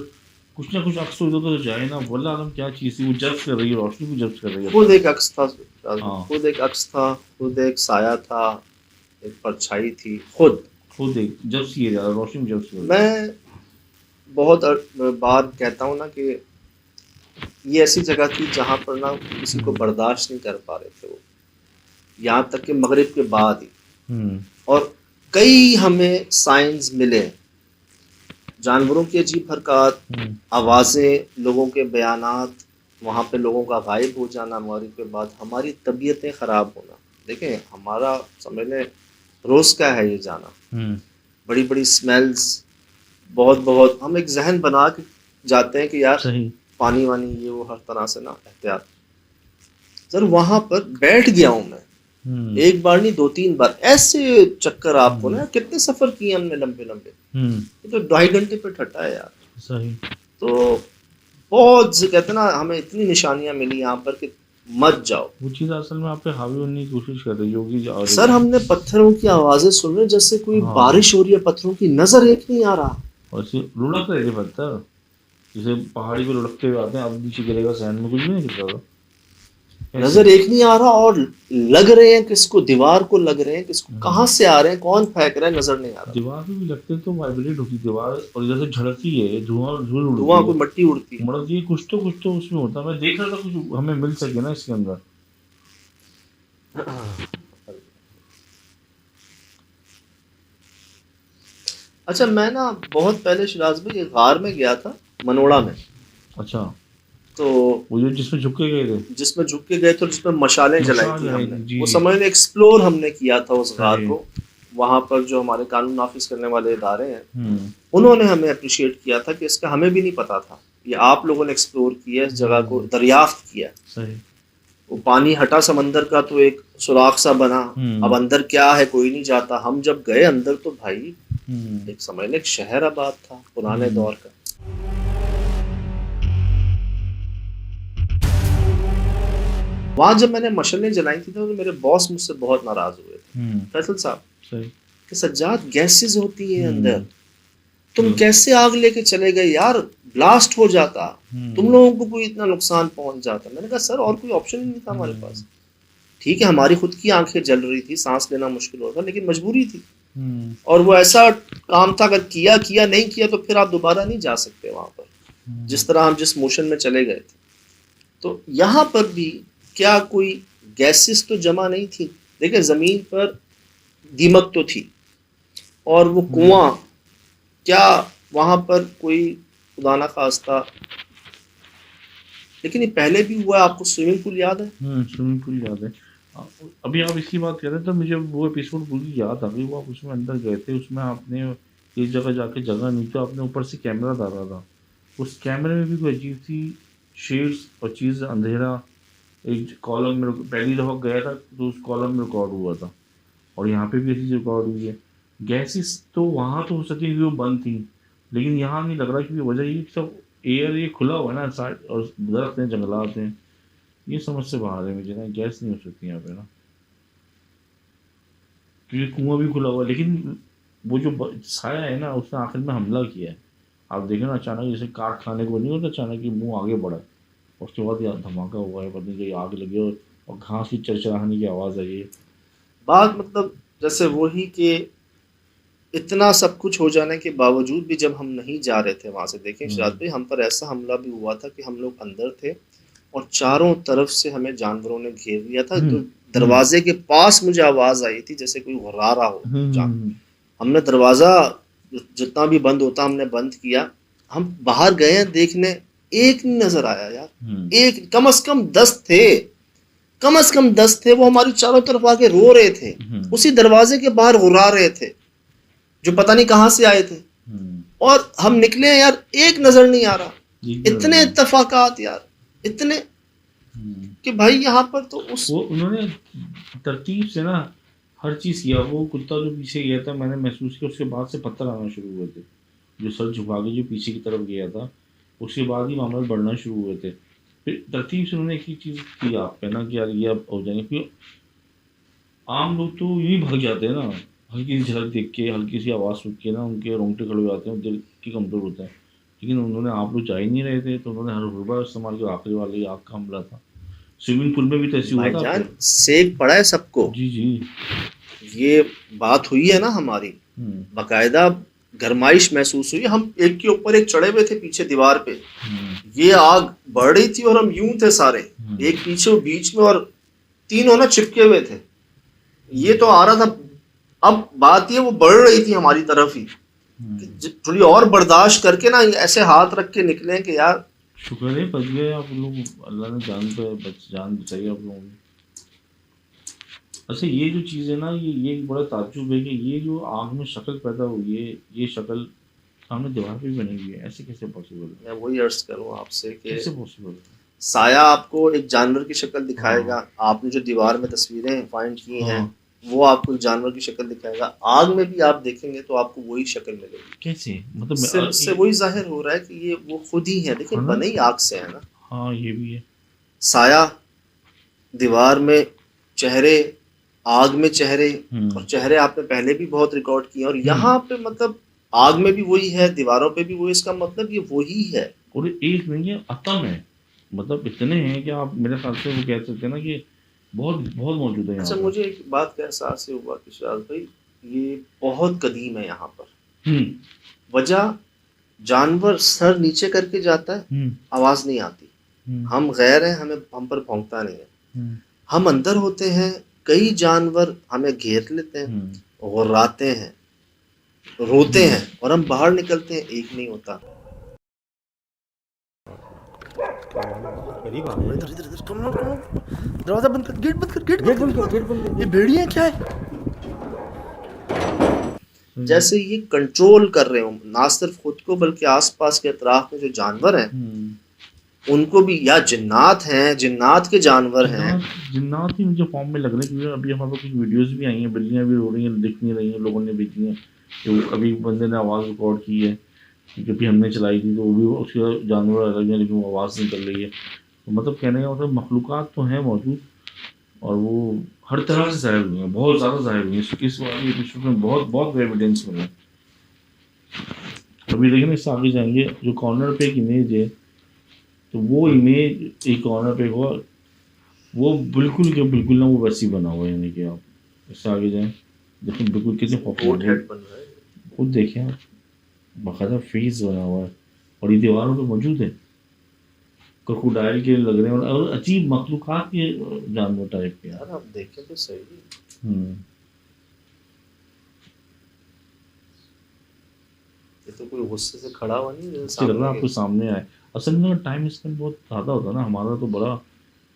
कुछ ना कुछ अक्स इधर उधर जाए ना, वल्लाह आलम क्या चीज़ थी, वो जब्त कर रही है, रोशनी को जब्त कर रही है। खुद एक अक्स था, हाँ। खुद एक अक्स था, खुद एक साया था, एक परछाई थी, खुद एक जब्त किए जा रहा, रोशनी जब्त कर रही है। मैं बहुत बार कहता हूँ ना कि ये ऐसी जगह थी जहाँ पर ना किसी को बर्दाश्त नहीं कर पा रहे थे वो, यहाँ तक कि मगरिब के बाद ही। और कई हमें साइंस मिले, जानवरों की अजीब हरकत, आवाज़ें, लोगों के बयानात, वहाँ पे लोगों का गायब हो जाना मगरिब के बाद, हमारी तबीयतें ख़राब होना। देखें, हमारा समझ लें रोज़ का है ये जाना, बड़ी बड़ी स्मेल्स, बहुत हम एक जहन बना के जाते हैं कि यार सही पानी वानी ये वो हर तरह से ना एहतियात। सर वहाँ पर बैठ गया हूँ मैं, एक बार नहीं 2-3 बार ऐसे चक्कर आपको ना, कितने सफ़र किए हमने लंबे लंबे, ये तो 2.5 घंटे पे ठट्टा है यार। सही। तो बहुत से कहते ना, हमें इतनी निशानियां मिली यहाँ पर कि मत जाओ। वो चीज़ असल में आप पे हावी होने की कोशिश कर रही होगी। सर हमने पत्थरों की आवाज़ें सुन रहे जैसे कोई बारिश हो रही है, पत्थरों की नजर एक नहीं आ रहा, और लुढ़क रहे थे पत्थर, जैसे पहाड़ी पे लुढ़कते हुए आते हैं, अब नीचे गिरेगा, सैंड में कुछ भी नहीं गिरता था, नजर एक नहीं आ रहा, और लग रहे हैं किसको, दीवार को लग रहे हैं किसको, कहाँ से आ रहे हैं, कौन फेंक रहा है, नजर नहीं आ रहा। दीवार पे भी लगते तो वाइब्रेट होती दीवार, और इधर से झड़कती है, धुआं कोई मट्टी उड़ती है, मड़ती है, कुछ तो उसमें होता। मैं देख रहा था कुछ हमें मिल सके ना इसके अंदर। अच्छा, मैं ना बहुत पहले शिराज में एक गार में गया था, मनोड़ा में। अच्छा, तो वो जो जिसमें झुक के गए थे, जिसमें झुक के गए थे, जिसमें मशालें जलाई थी हमने, जी, वो जी। समझ लें एक्सप्लोर हमने किया था उस गार को। वहाँ पर जो हमारे कानून नाफिज करने वाले इदारे हैं, उन्होंने हमें अप्रिशिएट किया था कि इसका हमें भी नहीं पता था, ये आप लोगों ने एक्सप्लोर किया, इस जगह को दरियाफ्त किया। सही। वो पानी हटा समंदर का तो एक सुराख सा बना, अब अंदर क्या है कोई नहीं जाता। हम जब गए अंदर तो भाई एक समझ लें एक शहर आबाद था पुराने दौर का। वहाँ जब मैंने मशलें जलाई थी तो मेरे बॉस मुझसे बहुत नाराज हुए थे, फैसल साहब, सही। कि सज्जाद गैसेस होती हैं अंदर, तुम कैसे आग लेके चले गए यार, ब्लास्ट हो जाता, तुम लोगों को कोई इतना नुकसान पहुंच जाता। मैंने कहा सर और कोई ऑप्शन ही नहीं था हमारे पास। ठीक है हमारी खुद की आंखें जल रही थी, सांस लेना मुश्किल होता, लेकिन मजबूरी थी। और वो ऐसा काम था, अगर किया नहीं किया तो फिर आप दोबारा नहीं जा सकते वहां पर, जिस तरह हम जिस मोशन में चले गए थे। तो यहाँ पर भी क्या कोई गैसेस तो जमा नहीं थी। देखिए जमीन पर दीमक तो थी, और वो कुआं, क्या वहां पर कोई खुदा ना खास्ता, लेकिन ये पहले भी हुआ है। आपको स्विमिंग पूल याद है? स्विमिंग पूल याद है। अभी आप इसकी बात कर रहे थे तो मुझे वो एपिसोड पूरी याद आ गई। वो आप उसमें अंदर गए थे, उसमें आपने एक जगह जाके जगह नहीं तो आपने ऊपर से कैमरा डाला था। उस कैमरे में भी कोई अजीब सी शेड्स और चीज़, अंधेरा, एक कॉलम में पहली दफ़ा गया था तो उस कॉलम में रिकॉर्ड हुआ था, और यहाँ पे भी ऐसी रिकॉर्ड हुई है। गैसेस तो वहाँ तो हो सकती है कि वो बंद थी, लेकिन यहाँ नहीं लग रहा, क्योंकि वजह ये सब एयर ये खुला हुआ है ना साइड, और दरख्त हैं, जंगलात हैं, ये समझ से बाहर है मुझे ना, गैस नहीं हो सकती यहाँ पे ना, क्योंकि कुआं भी खुला हुआ है। लेकिन वो जो साया है ना उसने आखिर में हमला किया है। आप देखें ना, अचानक जैसे काट खाने को नहीं होता, अचानक ही मुंह आगे बढ़ा, उसके बाद यार धमाका हुआ है, पता नहीं कहीं आग लगी और घास की चरचराने की आवाज़ आई है। बात मतलब जैसे वही कि इतना सब कुछ हो जाने के बावजूद भी जब हम नहीं जा रहे थे वहां से, देखें शायद भाई, हम पर ऐसा हमला भी हुआ था कि हम लोग अंदर थे और चारों तरफ से हमें जानवरों ने घेर लिया था। तो दरवाजे के पास मुझे आवाज आई थी जैसे कोई घुरा रहा हो। हमने दरवाजा जितना भी बंद होता हमने बंद किया, हम बाहर गए हैं देखने, एक नहीं नजर आया यार। एक कम से कम 10 थे, कम से कम 10 थे, वो हमारी चारों तरफ आके रो रहे थे, उसी दरवाजे के बाहर घुरा रहे थे, जो पता नहीं कहां से आए थे। और हम निकले हैं यार, एक नजर नहीं आ रहा। इतने इत्तफाकात यार, इतने कि भाई यहाँ पर तो वो उन्होंने तरतीब से ना हर चीज़ किया। वो कुत्ता जो पीछे गया था, मैंने महसूस किया उसके बाद से पत्थर आना शुरू हुए थे, जो सर झुका के जो पीछे की तरफ गया था, उसके बाद ही मामले बढ़ना शुरू हुए थे। फिर तरतीब से उन्होंने एक ही चीज़ की आप पे ना कि यार ये अब हो जाएंगे, क्योंकि आम लोग तो यूँ ही भाग जाते हैं ना, हल्की सी झलक देख के, हल्की सी आवाज़ सुन के ना उनके रोंगटे खड़े हो जाते हैं, दिल की कमज़ोर होता है। लेकिन उन्होंने, आप लोग जा ही नहीं रहे थे, तो उन्होंने हर हुर्बा इस्तेमाल किया। आखिरी वाले आग का हमला था, स्विमिंग पूल में भी तो ऐसी हुआ था। सेक पड़ा है सबको। जी जी, ये बात हुई है ना हमारी, बाकायदा गरमाइश महसूस हुई। हम एक के ऊपर एक चढ़े हुए थे पीछे दीवार पे, ये आग बढ़ रही थी और हम यूं थे सारे, एक पीछे बीच में, और तीनों ना चिपके हुए थे। ये तो आ रहा था, अब बात ये वो बढ़ रही थी हमारी तरफ ही, थोड़ी और बर्दाश्त करके ना ऐसे हाथ रख के निकले कि यार शुक्र है बच गए आप लोग, अल्लाह ने जान बचाई आप लोगों की। अच्छा ये जो चीज़ है ना, ये एक बड़ा ताज्जुब है कि ये जो आग में शक्ल पैदा हुई है, ये शक्ल सामने दीवार पे भी बनी हुई है, ऐसे कैसे पॉसिबल है? मैं वही अर्ज करूँ आपसे कि कैसे पॉसिबल है? साया आपको एक जानवर की शक्ल दिखाएगा, आपने जो दीवार में तस्वीरें फाइंड की हैं वो आपको जानवर की शक्ल दिखाएगा, आग में भी आप देखेंगे तो आपको वही शक्ल मिलेगी। कैसे? मतलब इससे वही जाहिर हो रहा है कि ये वो खुद ही है। देखिए बने ही आग से है ना। हाँ ये भी है। साया, दीवार में चेहरे, आग में चेहरे, और चेहरे आपने पहले भी बहुत रिकॉर्ड किए, और यहाँ पे मतलब आग में भी वही है, दीवारों पे भी वही। इसका मतलब ये वही है। और एक नहीं है, अतम है, मतलब इतने हैं कि आप मेरे ख्याल से वो कह सकते हैं ना कि बहुत बहुत मौजूद है। अच्छा मुझे एक बात का एहसास हुआ कि शायद भाई ये बहुत कदीम है यहाँ पर। वजह, जानवर सर नीचे करके जाता है, आवाज नहीं आती, हम गैर हैं, हम पर भौंकता नहीं है। हम अंदर होते हैं, कई जानवर हमें घेर लेते हैं, गुर्राते हैं, रोते हैं, और हम बाहर निकलते हैं, एक नहीं होता। दरवाजा बंद कर, गेट बंद कर, गेट बंद कर। ये भेड़िया क्या है? जैसे ये कंट्रोल कर रहे हो ना सिर्फ खुद को बल्कि आसपास के अतराफ में जो जानवर हैं उनको भी, या जिन्नात हैं, जिन्नात के जानवर हैं। जिन्नात ही मुझे फॉर्म में लग रहे हैं, क्योंकि अभी हमारे पास कुछ वीडियोस भी आई हैं, बिल्लियां भी रो रही हैं, दिख नहीं रही हैं, लोगों ने भेजी हैं। तो अभी बंदे ने आवाज़ रिकॉर्ड की है, क्योंकि हमने चलाई थी तो वो भी उसके जानवर अलग हैं, लेकिन वो आवाज़ नहीं कर रही है। तो मतलब कहने का मतलब मखलूक़ात तो हैं मौजूद, और वो हर तरह से ज़ाहिर हुई हैं, बहुत ज़्यादा ज़ाहिर हुई हैं। इस वाली एपिसोड में बहुत बहुत एविडेंस मिले। अभी देखिए ना, इससे आगे जाएंगे, जो कॉर्नर पे एक इमेज है, तो वो इमेज एक कॉर्नर पे हुआ, वो बिल्कुल के बिल्कुल ना वो वैसी बना हुआ है। यानी कि आप इससे आगे जाएं, देखिए बिल्कुल कितने गोट हेड बन रहा है। खुद देखें आप, बाकायदा फेस बना हुआ है और ये दीवारों पे मौजूद है। क्रोकोडाइल के लग रहे हैं और अजीब मखलूकात के जानवर टाइप के हैं। यार आप देखें तो सही, हम्म, ये तो कोई गुस्से से खड़ा हुआ नहीं है अच्छी लग रहा है आपको सामने आए। असल में टाइम स्पेंड बहुत ज़्यादा होता है ना हमारा, तो बड़ा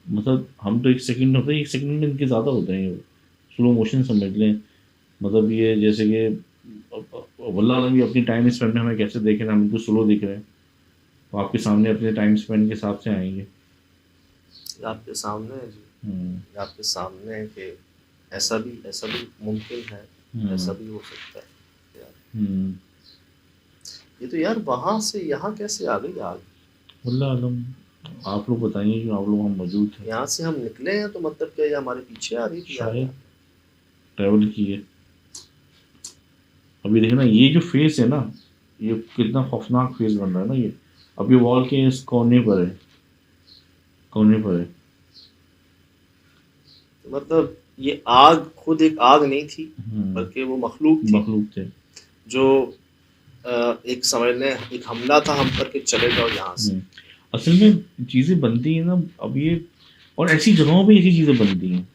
मतलब हम तो 1 सेकंड होता है, 1 सेकंड में इनके ज़्यादा होते हैं। स्लो मोशन समझ लें, मतलब ये जैसे कि वल्लाह आलम भी अपनी टाइम स्पेंड में हमें कैसे देख रहे हैं, हम इनको स्लो दिख रहे हैं, तो आपके सामने अपने टाइम स्पेंड के हिसाब से आएंगे। ये आपके सामने है जी, हम्म, ये आपके सामने है कि ऐसा भी मुमकिन है, ऐसा भी हो सकता है यार। हम्म, ये तो यार वहां से यहाँ कैसे आ गई आग? वल्लाह आलम, आप लोग बताइए कि आप लोग हम मौजूद थे, यहाँ से हम निकले हैं तो मतलब क्या ये हमारे पीछे आ रही थी यार? शायद ट्रैवल किए। अभी देखना ये जो फेस है ना, ये कितना खौफनाक फेस बन रहा है ना ये। अब ये वॉल के इस कोने पर है, कोने पर है। तो मतलब ये आग खुद एक आग नहीं थी, हम्म, बल्कि वो मखलूक थी मखलूक थे। जो एक समझ लें एक हमला था हम पर कि चले जाओ यहाँ से। असल में चीज़ें बनती हैं ना अब ये, और ऐसी जगहों पे ऐसी चीज़ें बनती हैं,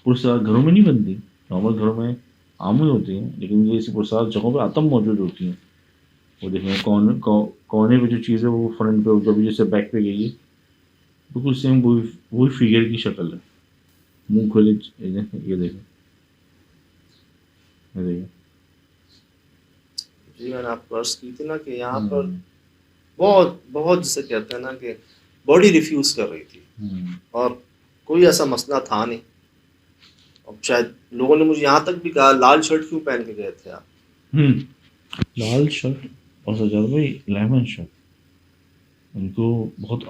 पुरस्कार घरों में नहीं बनती। नॉर्मल घरों में आम ही होती हैं, लेकिन ये ऐसी पुरस्कार जगहों पे आतंक मौजूद होती हैं। वो देखें कोने पे जो चीज़ है वो फ्रंट पे जब जैसे बैक पे गई है, बिल्कुल सेम वही फिगर की शक्ल है, मुंह खोले। ये देखें, ये देखें। जी मैंने आपको अर्ज की थी ना कि यहाँ पर बहुत बहुत जिसे कहते हैं ना कि बॉडी रिफ्यूज कर रही थी और कोई ऐसा मसला था नहीं। अब शायद लोगों ने मुझे यहाँ तक भी कहा लाल शर्ट क्यों पहन के गए थे आप? लाल शर्ट और सजाद भाई लेमन शर्ट, उनको बहुत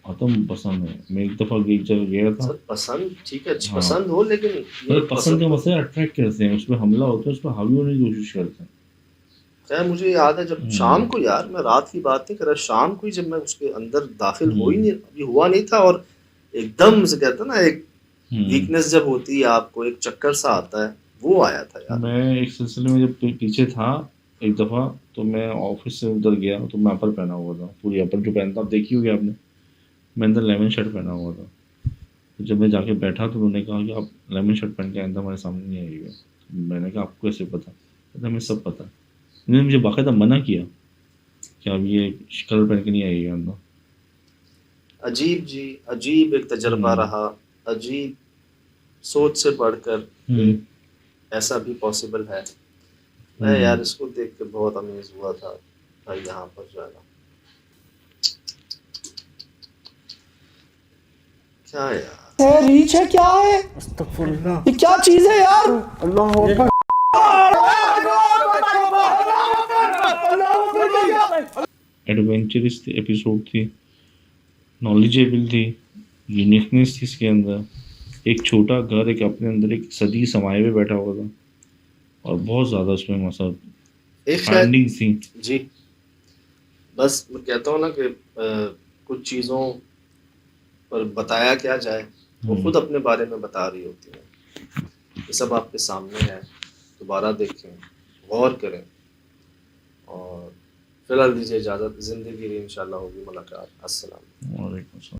अतम पसंद है। मैं एक दफ़ा एक जगह गया था। सर पसंद ठीक है, अच्छी हाँ। पसंद हो, लेकिन ये मतलब पसंद का मसला अट्रैक्ट करते हैं, उस पर हमला होता है, उस पर हावी होने की कोशिश करते हैं। खैर मुझे याद है जब शाम को, यार मैं रात की बात नहीं कर रहा, शाम को ही जब मैं उसके अंदर दाखिल हो ही नहीं, अभी हुआ नहीं था, और एकदम से कहते हैं ना एक वीकनेस जब होती है आपको, एक चक्कर सा आता है, वो आया था यार। मैं एक सिलसिले में जब पीछे था एक दफ़ा, तो मैं ऑफिस से उधर गया तो मैं अपर पहना हुआ था, पूरी अपर जो पहनता आप देखी होगी आपने, मैं अंदर लेमन शर्ट पहना हुआ था। तो जब मैं जाके बैठा तो उन्होंने कहा कि आप लेमन शर्ट पहन के अंदर हमारे सामने नहीं आइएगा। तो मैंने कहा आपको कैसे पता? कहता हमें सब पता। उन्होंने मुझे बाकायदा मना किया कि आप ये कलर पहन के नहीं आइएगा अंदर। अजीब जी, अजीब एक तजर्बा रहा, अजीब सोच से बढ़कर ऐसा भी पॉसिबल है। मैं यार इसको देख के बहुत अमेज हुआ था भाई, यहाँ पर जो है ना, क्या यार रीच है, क्या है ये, क्या चीज है यार? अल्लाह एडवेंचरस एपिसोड थी, नॉलेजेबल थी, यूनिकनेस थी इसके अंदर। एक छोटा घर, एक अपने अंदर एक सदी समाये हुए बैठा हुआ था, और बहुत ज़्यादा उसमें मतलब एक फाइंडिंग्स थी जी। बस मैं कहता हूँ ना कि कुछ चीज़ों पर बताया क्या जाए, वो खुद अपने बारे में बता रही होती हैं। ये सब आपके सामने है, दोबारा देखें, गौर करें, और फिलहाल दीजिए इजाज़त। ज़िंदगी इंशाल्लाह होगी मुलाकात। अस्सलाम। वालेकुम अस्सलाम।